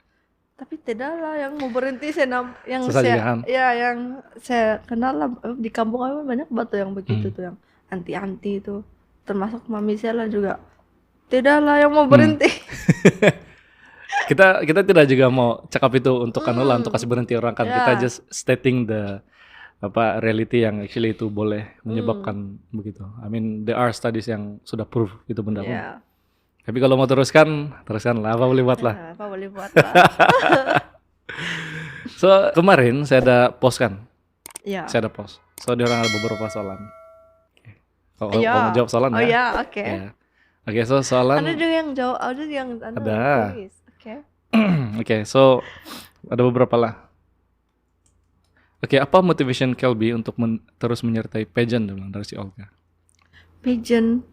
Tapi tidak lah yang mau berhenti yang susah juga saya kan? ya yang saya kenal lah di kampung kami banyak batu yang begitu tuh yang anti-anti itu, termasuk mami saya lah juga. Tidak lah yang mau berhenti. kita tidak juga mau cakap itu untuk untuk kasih berhenti orang kan. Kita Yeah. just stating the reality yang actually itu boleh menyebabkan begitu. I mean there are studies yang sudah prove itu benda pun. Ya. Tapi kalau mau teruskan lah, apa boleh buat lah. Nah, apa boleh buat lah. So kemarin saya ada post kan, Ya. saya ada post. So di orang ada beberapa soalan. Kalau Ya. mau jawab soalan Oh ya. ya, oke. Ya. Oke, so soalan. Ada juga yang jauh, ada yang Ada. tulis. Oke. Oke, so ada beberapa lah. Oke, apa motivation Kelby untuk terus menyertai pageant dari si Olga? Pageant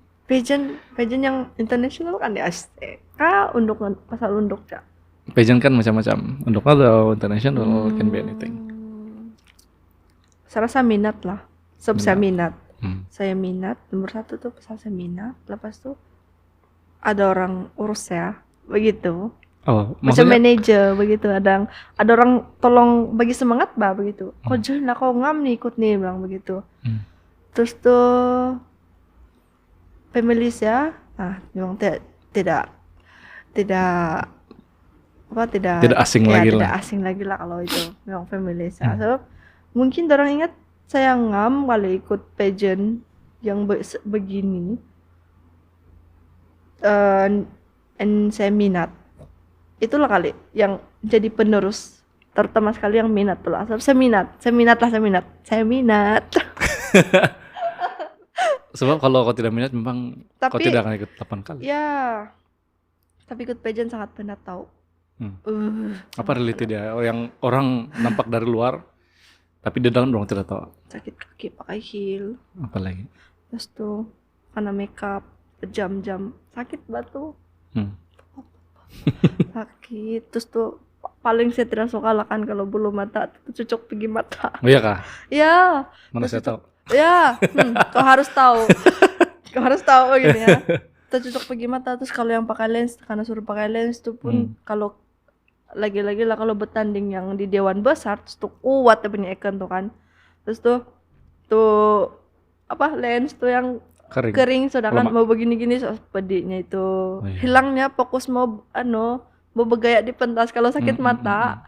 yang internasional kan ya STK untuk pasal untuk ya. Pageant kan macam-macam. Untuk atau international can be anything. Saya rasa minat lah. Saya minat. Saya minat. Nomor 1 tuh pasal saya minat. Lepas tuh ada orang urus ya, begitu. Oh, Macam maksudnya manajer begitu. Ada orang tolong bagi semangat bah begitu. Kau join lah, kau ngam nih ikut nih bilang begitu. Terus tuh families ya, memang tidak asing ya, lagi tidak lah. asing lagi lah kalau itu memang families ya. So, mungkin orang ingat saya ngam kalau ikut pageant yang begini, and saya minat. Itulah kali yang jadi penerus terutama sekali yang minat tuh lah. Saya minat. Sebab kalau kau tidak minat memang kau Tapi- tidak akan ikut 8 kali. Ya, tapi ikut pageant sangat penat tahu. Apa relate dia? Yang orang nampak dari luar tapi di dalam orang tidak tahu. Sakit kaki pakai heel, Apalagi. terus tuh karena makeup berjam-jam sakit batu, sakit. Terus tuh paling saya tidak suka lah kan kalau bulu mata itu cucuk pergi mata. Oh iya kah? Ya, Mana saya tahu. ya, kau harus tahu. Kau harus tahu gini ya. Tercucuk pergi mata. Terus kalau yang pakai lens, karena suruh pakai lens tuh pun kalau lagi-lagi lah kalau bertanding yang di dewan besar, terus tuh kuat dia punya ikan tuh kan. Terus tuh apa lens tuh yang kering sedangkan Lemak. mau begini-gini so pedihnya itu iya. hilangnya fokus mau bergaya di pentas kalau sakit mata.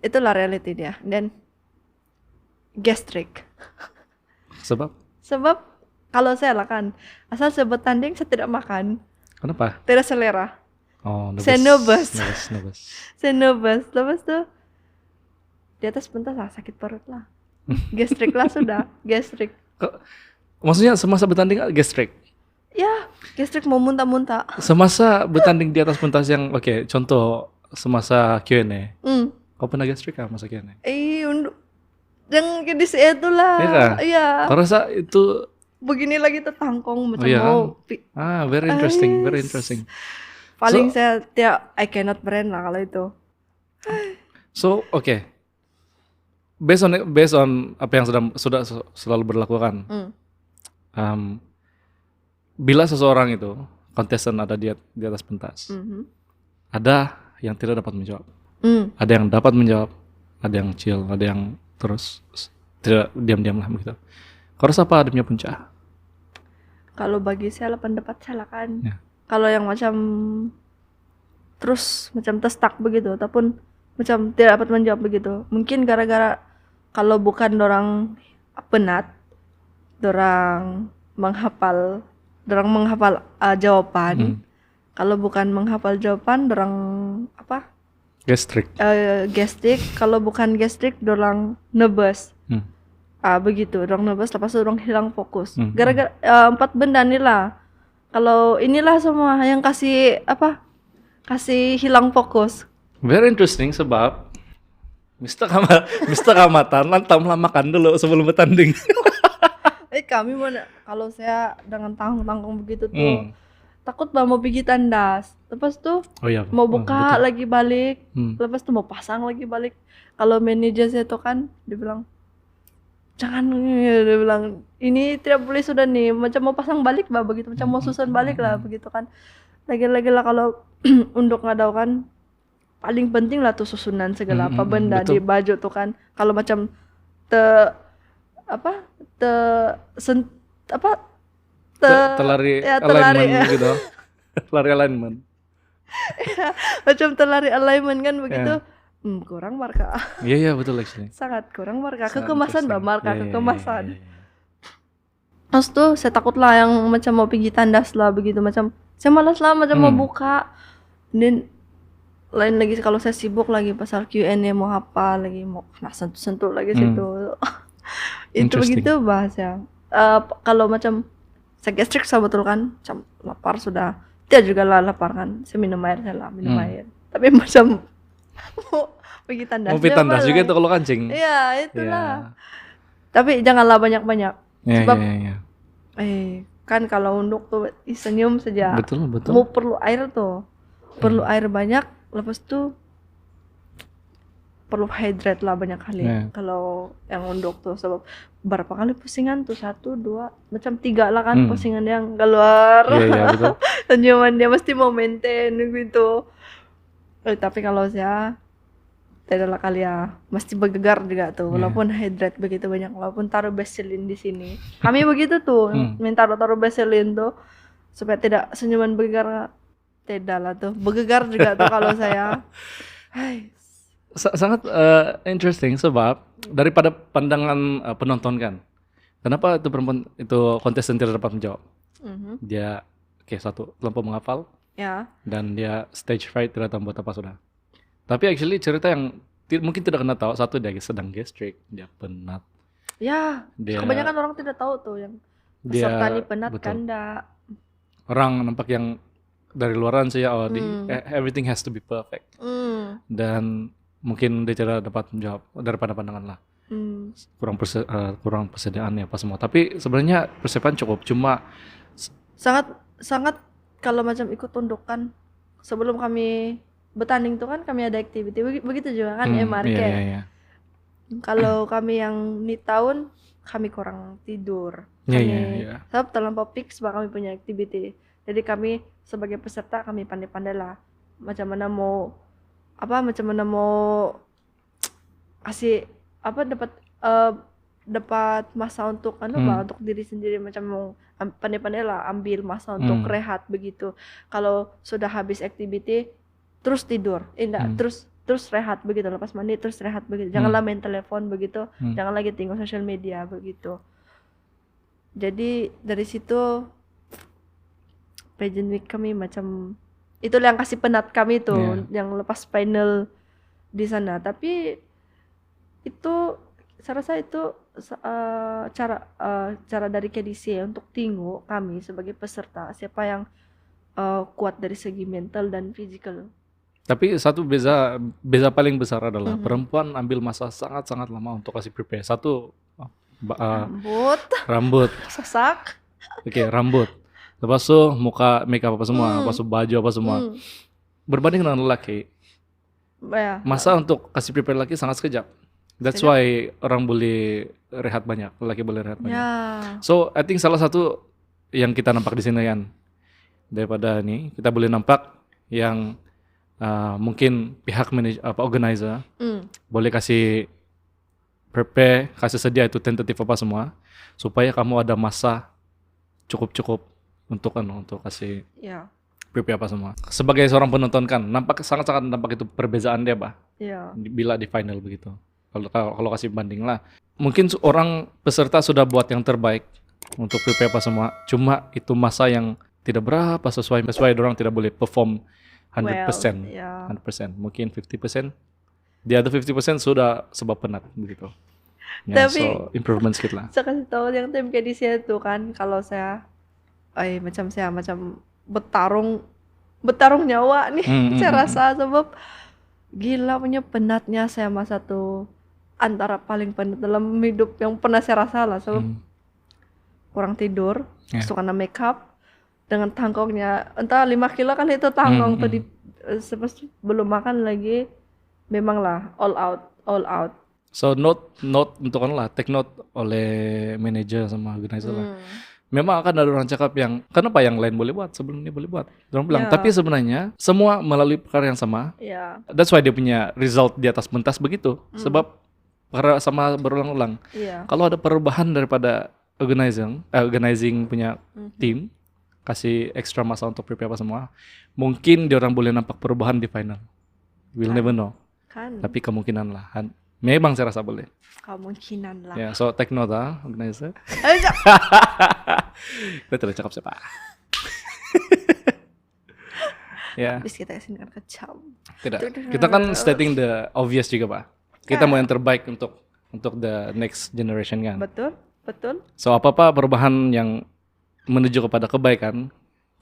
Itulah reality dia. Dan gastric. Sebab kalau saya lah kan asal saya bertanding saya tidak makan, Kenapa? tidak selera. Oh, Saya nervous. Nervous. Saya nervous. Lepas tuh di atas pentas lah sakit perut lah. Gastric lah sudah, gastric. Maksudnya semasa bertanding gastric? Ya, gastric mau muntah-muntah. Semasa bertanding di atas pentas yang contoh semasa Q&A. Kau pernah gastric kah masa Q&A? Yang di itu lah. Iya kah? Iya. Kau rasa itu Begini lagi tertangkong macam iya mau. very interesting. Paling saya I cannot brand lah kalau itu. So, oke. Based on apa yang sudah selalu berlakukan. Bila seseorang itu kontestan ada di atas pentas. Ada yang tidak dapat menjawab. Ada yang dapat menjawab, ada yang chill, ada yang terus tidak diam-diam lah begitu. Kau rasa apa adanya puncak? Kalau bagi saya pendapat saya lah kan. Ya. Kalau yang macam terus macam terstuck begitu ataupun macam tidak dapat menjawab begitu. Mungkin gara-gara kalau bukan dorang penat, dorang menghafal jawaban. Kalau bukan menghafal jawaban, dorang apa? Gastric. Gastric. Kalau bukan gastric, dorang nervous. Begitu, orang nervous, lepas itu orang hilang fokus. Hmm. Gara-gara 4 benda nih lah. Kalau inilah semua yang kasih kasih hilang fokus. Very interesting sebab Mr. Kamatan lantam makan dulu sebelum bertanding. Kami mana kalau saya dengan tanggung begitu tuh takut mau pergi tandas. Lepas tuh mau buka lagi balik. Lepas tuh mau pasang lagi balik. Kalau manajer saya tuh kan dia bilang jangan, dia bilang ini tidak boleh sudah nih, macam mau pasang balik bah begitu, macam mau susun balik lah begitu kan. Lagi-lagi lah kalau untuk ngadau kan paling penting lah tuh susunan segala apa benda betul. di baju tuh kan. Kalau macam telari alignment gitu. Telari alignment. Macam telari alignment kan begitu. Kurang marka. Iya betul actually. Sangat kurang marka. Kekemasan bah marka kekemasan. Terus tuh saya takut lah yang macam mau pergi tandas lah begitu, macam saya malas lah macam mau buka. Dan lain lagi kalau saya sibuk lagi pasal Q&A mau apa lagi, mau kena sentuh-sentuh lagi situ. Itu begitu bahasa. Kalau macam saya gastrik saya betul kan, macam lapar sudah. Dia juga lah lapar kan, saya minum air saya lah, minum air. Tapi macam mau pergi tandas. Mau pergi tandas juga itu kalau kancing. Iya, itulah. Tapi janganlah banyak-banyak. Sebab kan kalau unduk tuh senyum saja. Betul. Mau perlu air tuh. Perlu air banyak, lepas tuh perlu hydrate lah banyak kali. Kalau yang unduk tuh sebab berapa kali pusingan tuh 1, 2, macam 3 lah kan pusingan yang keluar. Iya betul. Senyuman dia mesti mau maintain gitu. Tapi kalau saya tidak lah kali ya, mesti bergegar juga tuh, walaupun hydrate begitu banyak, walaupun taruh Vaseline di sini. Kami begitu tuh, minta taruh Vaseline tuh supaya tidak senyuman bergegar. Tidak lah tuh, bergegar juga tuh kalau saya. Sangat interesting sebab daripada pandangan penonton kan, kenapa itu perempuan itu kontestan tidak dapat menjawab? Dia satu terlampau menghafal, dan dia stage fright tidak tahu buat apa sudah. Tapi actually cerita yang mungkin tidak kena tahu, satu dia sedang gastric, dia penat. Ya, kebanyakan orang tidak tahu tuh yang peserta ini penat kan dah. Orang nampak yang dari luaran sih ya, everything has to be perfect. Dan mungkin dia tidak dapat menjawab daripada pandangan lah. Kurang persediaan ya apa semua. Tapi sebenarnya persiapan cukup, cuma sangat kalau macam ikut tundukan sebelum kami bertanding tuh kan kami ada activity begitu juga kan Iya. Kalau kami yang ini tahun kami kurang tidur. Sebab terlampau fix bah kami punya activity. Jadi kami sebagai peserta kami pandai-pandai lah macam mana mau kasih dapat masa untuk untuk diri sendiri, macam mau pandai-pandai lah ambil masa untuk rehat begitu. Kalau sudah habis activity terus tidur, terus rehat begitu, lepas mandi terus rehat begitu. Janganlah main telepon begitu, jangan lagi tengok sosial media begitu. Jadi dari situ pageant week kami macam itulah yang kasih penat kami tuh, yang lepas final di sana. Tapi itu saya rasa itu cara dari KDC untuk tengok kami sebagai peserta siapa yang kuat dari segi mental dan physical. Tapi satu beza paling besar adalah perempuan ambil masa sangat-sangat lama untuk kasih prepare. Satu rambut sasak. Rambut. Lepas itu muka, make up apa semua, lepas itu baju apa semua. Berbanding dengan lelaki, masa untuk kasih prepare lelaki sangat sekejap. That's why orang boleh rehat banyak, lelaki boleh rehat banyak. So I think salah satu yang kita nampak di sini kan, daripada ini kita boleh nampak yang mungkin pihak organizer boleh kasih prepare, kasih sedia itu tentatif apa semua, supaya kamu ada masa cukup untuk kasih prepare apa semua. Sebagai seorang penonton kan, sangat-sangat nampak itu perbezaan dia bila di final begitu. Kalau kasih banding lah, mungkin orang peserta sudah buat yang terbaik untuk prepare apa semua, cuma itu masa yang tidak berapa sesuai orang tidak boleh perform 100%, 100%, mungkin 50%. The other 50% sudah sebab penat begitu. Ya, Tapi so improvement sedikit lah. saya kasih tahu yang tim kedisia itu kan, kalau saya macam bertarung nyawa nih. Saya rasa sebab gila punya penatnya saya masa tuh, antara paling penat dalam hidup yang pernah saya rasa lah, sebab kurang tidur, suka make up dengan tangkongnya entah 5 kilo kan itu tangkong tuh belum makan lagi, memang lah all out. So note untuk lah, take note oleh manajer sama organizer lah. Memang akan ada orang cakap yang kenapa yang lain boleh buat sebelum ini boleh buat. Orang bilang, tapi sebenarnya semua melalui perkara yang sama. That's why dia punya result di atas pentas begitu. Sebab perkara sama berulang-ulang. Kalau ada perubahan daripada organizing punya tim, kasih extra masa untuk prepare apa semua, mungkin dia orang boleh nampak perubahan di final. We'll never know. Tapi kemungkinan lah. Memang saya rasa boleh. Kemungkinan lah. Ya, so take note organizer. Kita tidak cakap siapa. Ya. Habis kita sini kan kecam. Tidak. Kita kan stating the obvious juga, Pak. Kita mau yang terbaik untuk the next generation kan. Betul. So apa-apa perubahan yang menuju kepada kebaikan,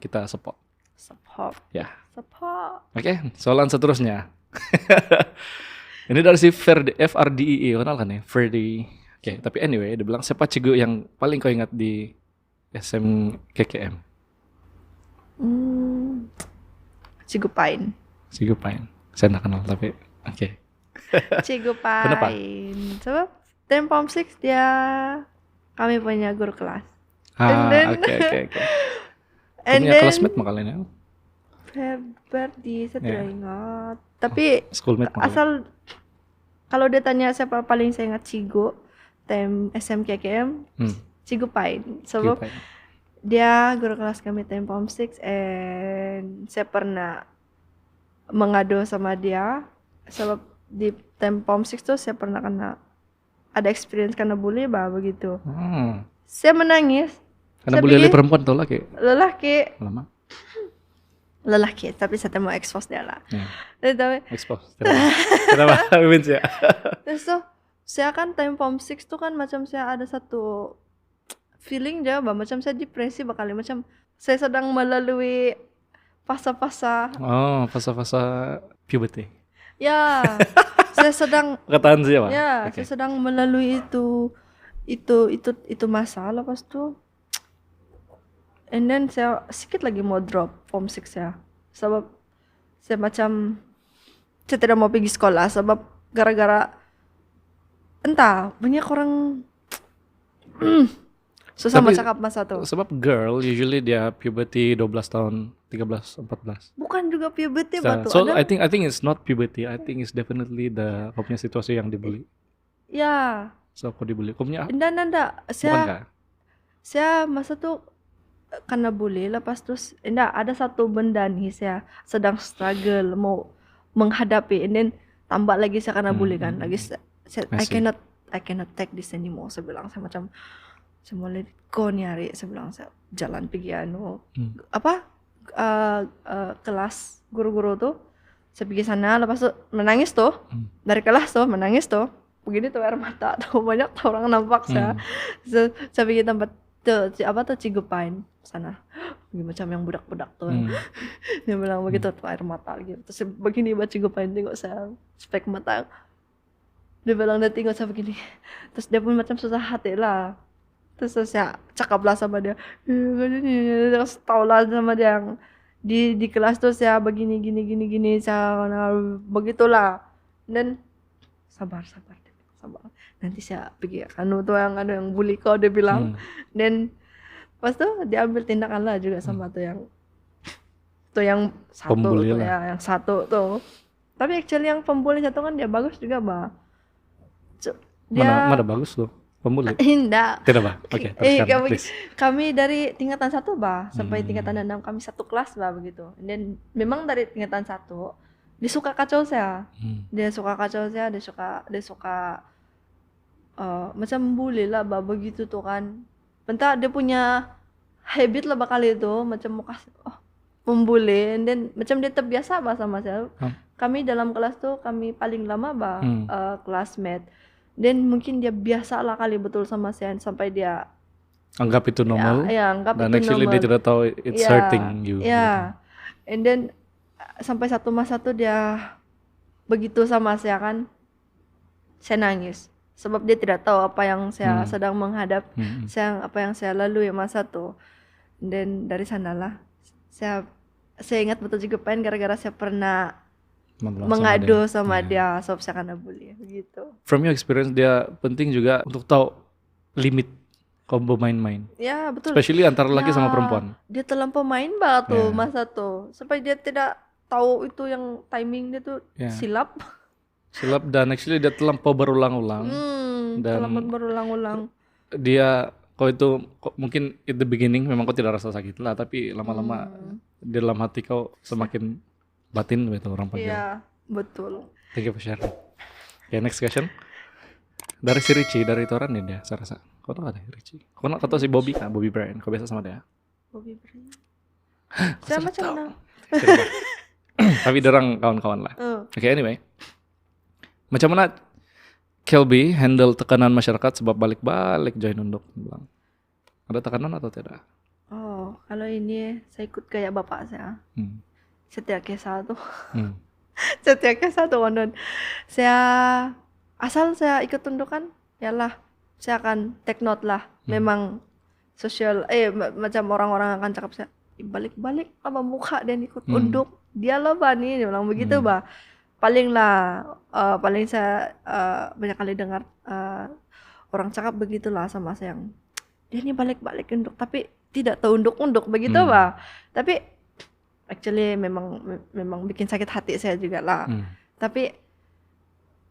kita support. Ya. Support. Oke, soalan seterusnya. Ini dari si FRDEE, kenal kan ya? Ferdi. Oke, tapi anyway, dia bilang siapa cikgu yang paling kau ingat di SMKKM? Cikgu Pain. Saya nggak kenal tapi oke. Cikgu Pain. Kenapa? Sebab Form 6 dia kami punya guru kelas. Oke. Punya classmate makanya. Ferdi, saya tidak ingat. Tapi schoolmate asal kalau dia tanya siapa paling saya ingat Cigo tem SMKKM, Cigo Pain. Sebab dia guru kelas kami tem Form 6 and saya pernah mengadu sama dia sebab di tem Form 6 tuh saya pernah kena ada experience karena bully begitu. Saya menangis. Karena bully perempuan atau laki? Lelaki, tapi saya mau expose dia lah. Tapi expose. Kenapa? Wins ya. Terus tuh saya kan time Form 6 tuh kan macam saya ada satu feeling aja, macam saya depresi bakal macam saya sedang melalui fasa-fasa. Fasa-fasa puberty. Ya, saya sedang katakan siapa? Ya, saya sedang melalui itu masalah pas tuh. And then saya sedikit lagi mau drop Form 6 ya. Sebab saya macam saya tidak mau pergi sekolah sebab gara-gara entah banyak orang susah cakap masa tuh. Sebab girl usually dia puberty 12 tahun, 13, 14. Bukan juga puberty batu. So I think it's not puberty. I think it's definitely the kau punya situasi yang dibully. Ya. So kau dibully. Kau punya? Enggak. Saya masa tuh karena bully lepas terus ada satu benda nih saya sedang struggle mau menghadapi, and then tambah lagi saya karena bully kan lagi saya I cannot take this anymore. Saya bilang saya macam saya mau let go nih hari, saya bilang saya jalan pergi kelas guru-guru tuh saya pergi sana lepas tuh menangis tuh dari kelas tuh menangis tuh begini tuh air mata tuh banyak tuh orang nampak saya pergi tempat tuh Cigo Pain sana macam yang budak-budak tuh dia bilang begitu tuh air mata gitu terus begini buat Cigo Pain tengok saya spek mata dia bilang dia tengok saya begini terus dia pun macam susah hati lah terus saya cakap lah sama dia terus tau lah sama dia yang di kelas tuh saya begini gini saya begitulah dan sabar nanti saya pergi tuh yang bully kau dia bilang dan pas tuh diambil tindakan lah juga sama tuh yang satu pembuli tuh ya yang satu tuh tapi actually yang pembuli satu kan dia bagus juga dia mana bagus tuh pembuli tidak oke kami dari tingkatan 1 sampai tingkatan 6 kami satu kelas begitu dan memang dari tingkatan 1 dia suka kacau saya dia suka macam bully lah begitu tuh kan. Entah dia punya habit lah bakal itu macam mau kasih membuli dan macam dia terbiasa sama saya. Kami dalam kelas tuh kami paling lama classmate Dan mungkin dia biasa lah kali betul sama saya sampai dia Anggap itu normal. anggap Dan itu actually normal. dia tidak tahu it's hurting you. And then sampai satu masa tuh dia begitu sama saya kan, saya nangis sebab dia tidak tahu apa yang saya sedang menghadap, apa yang saya lalui masa tuh. Dan dari sanalah saya ingat betul juga pengen gara-gara saya pernah mengadu sama dia sebab saya kena bully begitu. From your experience, dia penting juga untuk tahu limit kalau bermain-main. Ya betul. Especially antara laki sama perempuan. Dia terlampau main banget tuh masa tuh, sampai dia tidak tahu itu yang timing dia tuh silap dan actually dia terlampau berulang-ulang. Dan terlampau berulang-ulang. Dia kau itu mungkin at the beginning memang kau tidak rasa sakit lah, tapi lama-lama di dalam hati kau semakin batin begitu orang panggil. Iya, betul. Thank you for sharing. Okay, next question. Dari si Richie, dari itu orang nih dia, saya rasa. Kau tahu ada Richie? Kau tahu si Bobby? Bobby Bryan. Kau biasa sama dia? Bobby Bryan. Saya macam mana? Tapi dorang kawan-kawan lah. Okay, anyway. Macam mana Kelby handle tekanan masyarakat sebab balik-balik join unduk? Bilang. Ada tekanan atau tidak? Oh, kalau ini saya ikut kayak bapak saya. Setiap kisah tuh. Setiap kisah tuh Wondon. Saya asal saya ikut tundukan, yalah saya akan take note lah. Memang sosial macam orang-orang akan cakap saya balik-balik apa muka dan ikut unduk. Dia lah bani, dia bilang begitu bah. Paling saya banyak kali dengar orang cakap begitulah sama saya yang dia ini balik-balik unduk tapi tidak tahu unduk-unduk begitu bah. Tapi actually memang bikin sakit hati saya juga lah. Tapi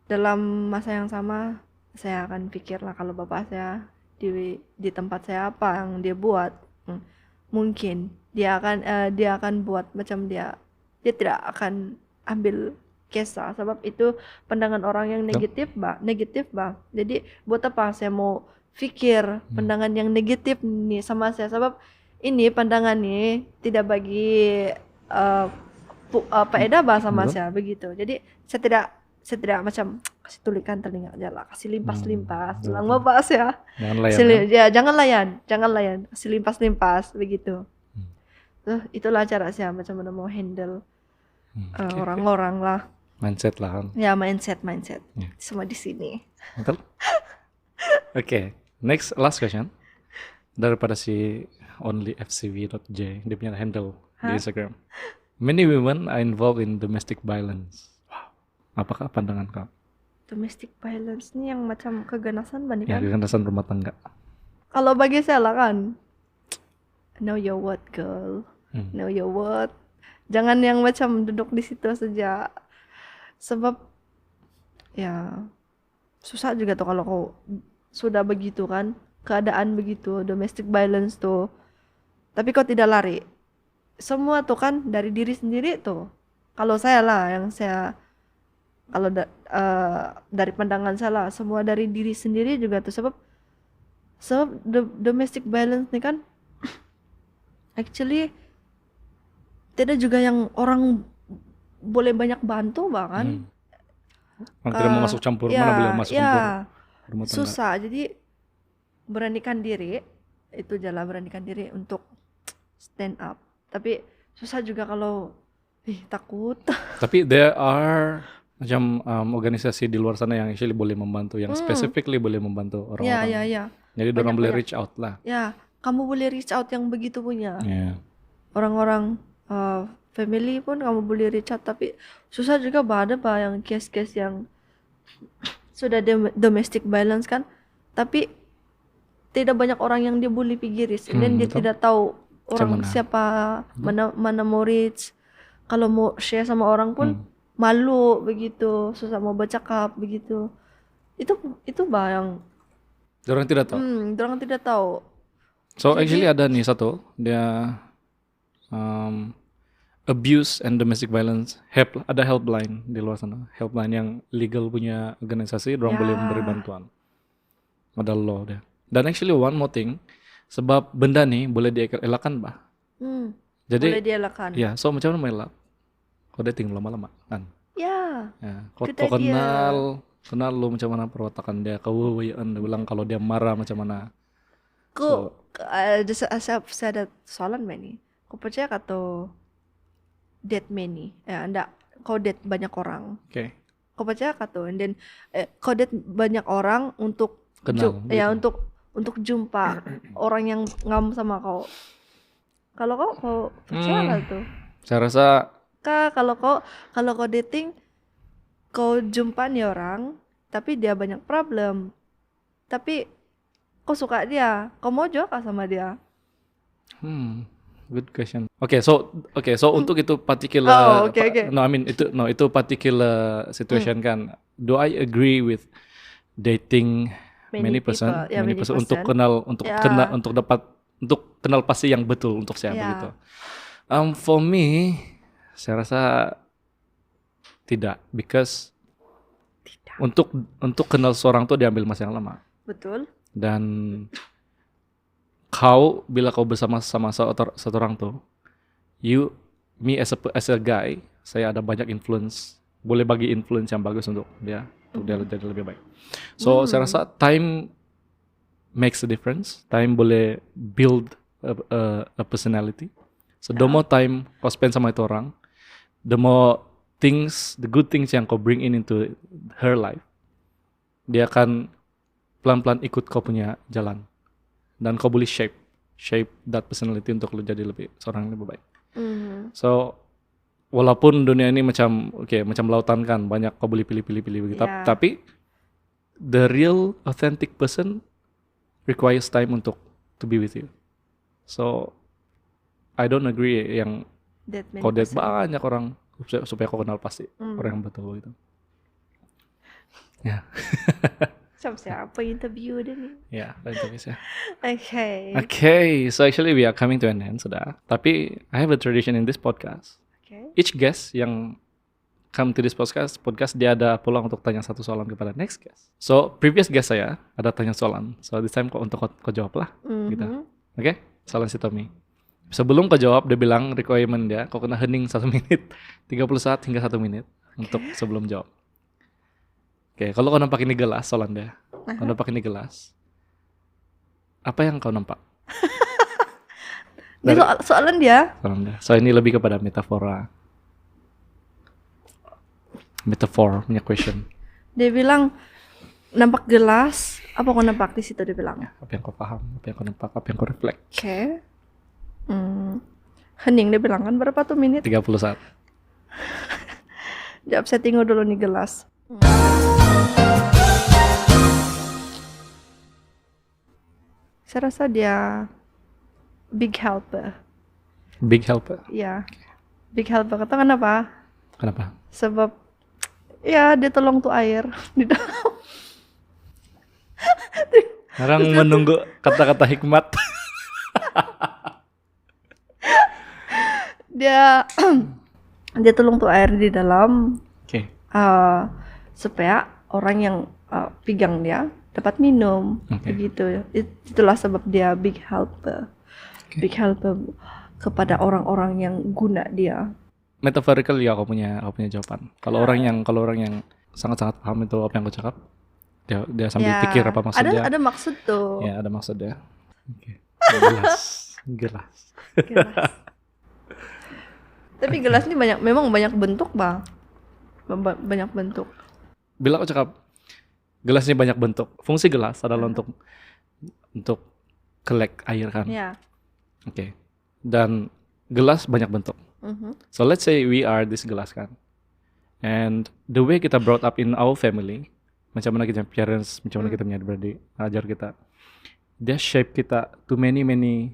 dalam masa yang sama saya akan pikir lah kalau bapak saya di tempat saya apa yang dia buat, mungkin dia akan buat macam dia tidak akan ambil kisah sebab itu pandangan orang yang negatif bah. Jadi buat apa saya mau pikir pandangan yang negatif nih sama saya, sebab ini pandangan nih tidak bagi faedah bah sama saya begitu. Jadi saya tidak macam kasih tulikan telinga aja lah, kasih limpas bilang bapak saya jangan layan kasih limpas begitu. Itulah cara saya macam mana mau handle orang-orang lah. Mindset lah. Ya mindset. Semua di sini. Betul. Okay, last question. Daripada si onlyfcv.j, dia punya handle di Instagram. Many women are involved in domestic violence. Wow. Apakah pandangan kau? Domestic violence ini yang macam keganasan kan? Ya, keganasan rumah tangga. Kalau bagi saya lah kan, know your word girl, know your word. Jangan yang macam duduk di situ saja, sebab ya susah juga tuh kalau kau sudah begitu kan, keadaan begitu, domestic violence tuh, tapi kau tidak lari. Semua tuh kan dari diri sendiri tuh. Kalau saya lah kalau dari pandangan saya lah, semua dari diri sendiri juga tuh, sebab domestic violence nih kan actually tidak juga yang orang boleh banyak bantu bahkan. Orang tidak mau masuk campur, mana boleh masuk campur rumah tangga. Susah, jadi beranikan diri, itu jalan beranikan diri untuk stand up. Tapi susah juga kalau takut. Tapi there are macam organisasi di luar sana yang actually boleh membantu, yang specifically boleh membantu orang-orang. Ya. Jadi orang boleh reach out lah. Ya, kamu boleh reach out yang begitu punya. Orang-orang family pun kamu boleh reach out, tapi susah juga ada yang case-case yang sudah domestic violence kan, tapi tidak banyak orang yang dia boleh pikiris, dan dia tidak tahu orang siapa, mana mau reach. Kalau mau share sama orang pun malu begitu, susah mau bercakap begitu. Itu yang orang tidak tahu. Orang tidak tahu. So jadi, actually ada nih satu, dia abuse and domestic violence ada helpline di luar sana, helpline yang legal punya organisasi, orang boleh memberi bantuan. Ada law dia. Dan actually one more thing, sebab benda nih boleh dielakkan bah. Jadi boleh dielakkan. Ya, so macam mana melak? Kau dating lama-lama kan? Ya. Kau kenal kenal lu macam mana perwatakan dia, keweweyaan dia bilang kalau dia marah macam mana. Kau ada saya ada soalan nih. Kau percaya atau date many? Enggak. Kau date banyak orang. Oke. Kau percaya atau and then kau date banyak orang untuk Kenal. ya gitu. untuk jumpa orang yang ngam sama kau. Kalau kau percaya nggak tuh? Saya rasa Kalau kau dating, kau jumpa nih orang, tapi dia banyak problem. Tapi kau suka dia, kau mau juga sama dia. Good question. So untuk itu particular Okay. itu particular situation kan. Do I agree with dating many person untuk kenal untuk kenal pasti yang betul untuk saya begitu. For me, saya rasa tidak, because untuk kenal seorang tuh diambil masa yang lama. Betul. Dan bila kau bersama satu orang tuh, me as a guy, saya ada banyak influence, boleh bagi influence yang bagus untuk dia jadi lebih baik. So saya rasa time makes a difference. Time boleh build a personality. So the more time kau spend sama itu orang, the more the good things yang kau bring into her life, dia akan pelan-pelan ikut kau punya jalan. Dan kau boleh shape that personality untuk lu jadi seorang yang lebih baik. So walaupun dunia ini macam lautan kan, banyak kau boleh pilih begitu. Tapi the real authentic person requires time to be with you. So I don't agree yang kau date banyak orang supaya kau kenal pasti orang yang betul gitu. Ya. Siapa interview dia nih? Ya, interview saya. Okay, so actually we are coming to an end sudah. Tapi I have a tradition in this podcast. Each guest yang come to this podcast dia ada peluang untuk tanya satu soalan kepada next guest. So previous guest saya ada tanya soalan. So this time kau jawab lah, gitu. Oke? Soalan si Tommy. Sebelum kau jawab, dia bilang requirement dia, kau kena hening 1 menit, 30 saat hingga 1 menit untuk sebelum jawab. Oke, kalau kau nampak ini gelas, soalan dia. Kau nampak ini gelas. Apa yang kau nampak? Ini soalan dia. So ini lebih kepada metafora. Metaphor punya question. Dia bilang nampak gelas. Apa kau nampak di situ dia bilang? Apa yang kau paham? Apa yang kau nampak? Apa yang kau reflect? Oke. Hening dia bilang kan berapa tuh menit? 30 saat. Jawab, saya tengok dulu nih gelas. Saya rasa dia big helper. Big helper? Iya. Big helper. Kata kenapa? Kenapa? Sebab ya dia tolong tuh air di dalam. Sekarang menunggu kata-kata hikmat. Dia tolong tuh air di dalam. Oke. Supaya orang yang pegang dia dapat minum, begitu. Itulah sebab dia big helper. Big helper kepada orang-orang yang guna dia. Metaphorical ya aku punya jawaban. Kalau orang yang sangat-sangat paham itu apa yang aku cakap, dia sambil pikir apa maksudnya. Ada maksud tuh. Ya, ada maksudnya. Oke. Gelas. Tapi gelas ini memang banyak bentuk, Bang. Banyak bentuk. Bila aku cakap gelas ini banyak bentuk. Fungsi gelas adalah untuk collect air kan. Ya. Oke. Dan gelas banyak bentuk. So let's say we are this gelas kan. And the way kita brought up in our family, macam mana kita parents, macam mana kita punya adik ajar kita, dia shape kita to many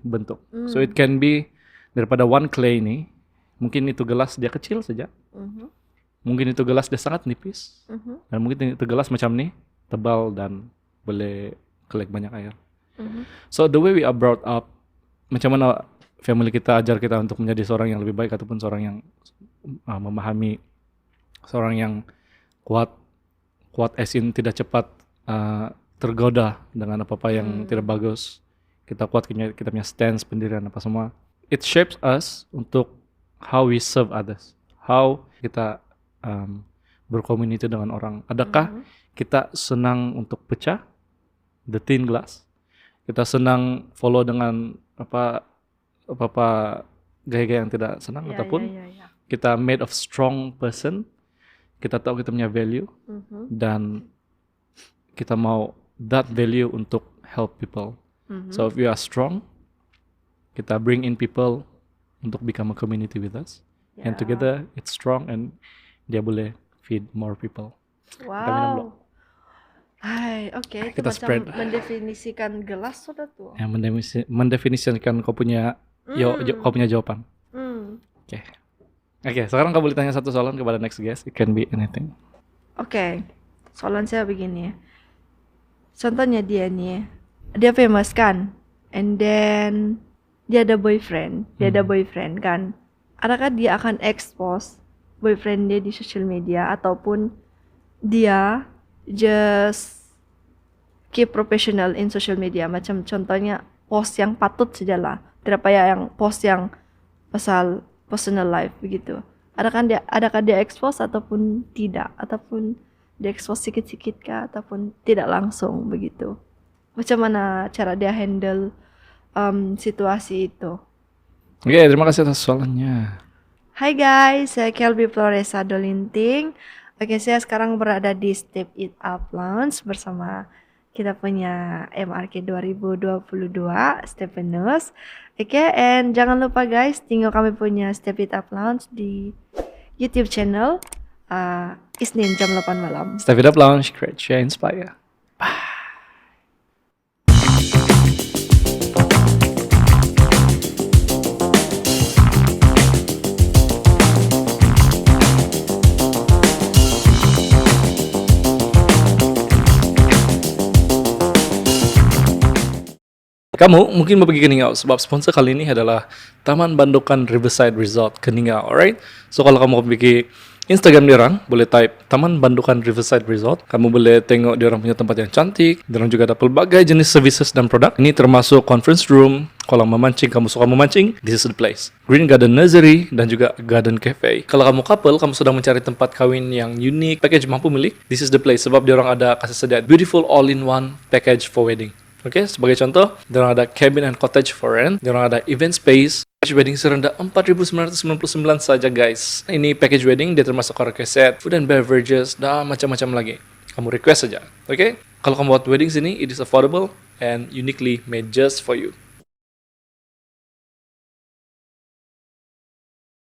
bentuk. So it can be daripada one clay ini, mungkin itu gelas dia kecil saja. Mungkin itu gelas dia sangat nipis. Dan mungkin itu gelas macam ni, tebal dan boleh collect banyak air. So the way we are brought up, macam mana family kita ajar kita untuk menjadi seorang yang lebih baik ataupun seorang yang memahami, seorang yang kuat as in tidak cepat tergoda dengan apa-apa yang tidak bagus. Kita kuat, kita punya stance, pendirian apa semua. It shapes us untuk how we serve others, how kita berkomuniti dengan orang. Adakah kita senang untuk pecah the thin glass. Kita senang follow dengan apa gaya-gaya yang tidak senang, ataupun kita made of strong person. Kita tahu kita punya value dan kita mau that value untuk help people. So if we are strong, kita bring in people untuk become a community with us, and together it's strong and dia boleh feed more people. Kita minum dulu. Hai, oke, itu Kita macam spread. mendefinisikan gelas sudah tuh. Yang mendefinisikan kau punya kau punya jawaban. Oke, sekarang kau boleh tanya satu soalan kepada next guest. It can be anything. Oke, soalan saya begini. Contohnya dia nih, dia famous kan, and then dia ada boyfriend, kan. Adakah dia akan expose boyfriend dia di social media, ataupun dia just keep professional in social media, macam contohnya post yang patut sajalah, tidak payah yang post yang pasal personal life begitu. Adakah dia expose ataupun tidak, ataupun dia expose sikit-sikit kah, ataupun tidak langsung begitu. Macam mana cara dia handle situasi itu? Oke, terima kasih atas soalannya. Hai guys, saya Kelby Floresa Dolinting. Oke, saya sekarang berada di Step It Up Lounge bersama kita punya MRK 2022 Stephanus. Oke, and jangan lupa guys, tengok kami punya Step It Up Lounge di YouTube channel Isnin jam 8 malam. Step It Up Lounge, create, share, inspire. Kamu mungkin mau pergi ke Ningau sebab sponsor kali ini adalah Taman Bandukan Riverside Resort ke Ningau, alright? So kalau kamu mau pergi Instagram diorang, boleh type Taman Bandukan Riverside Resort. Kamu boleh tengok diorang punya tempat yang cantik. Diorang juga ada pelbagai jenis services dan produk. Ini termasuk conference room, kolam memancing. Kamu suka memancing, this is the place. Green Garden Nursery dan juga Garden Cafe. Kalau kamu couple, kamu sedang mencari tempat kawin yang unik, package mampu milik, this is the place. Sebab diorang ada kasih sedia beautiful all-in-one package for wedding. Oke, sebagai contoh, diorang ada cabin and cottage for rent, diorang ada event space, package wedding serendah 4.999 saja guys. Ini package wedding, dia termasuk karaoke set, food and beverages, dan macam-macam lagi. Kamu request saja, oke? Kalau kamu buat wedding sini, it is affordable and uniquely made just for you.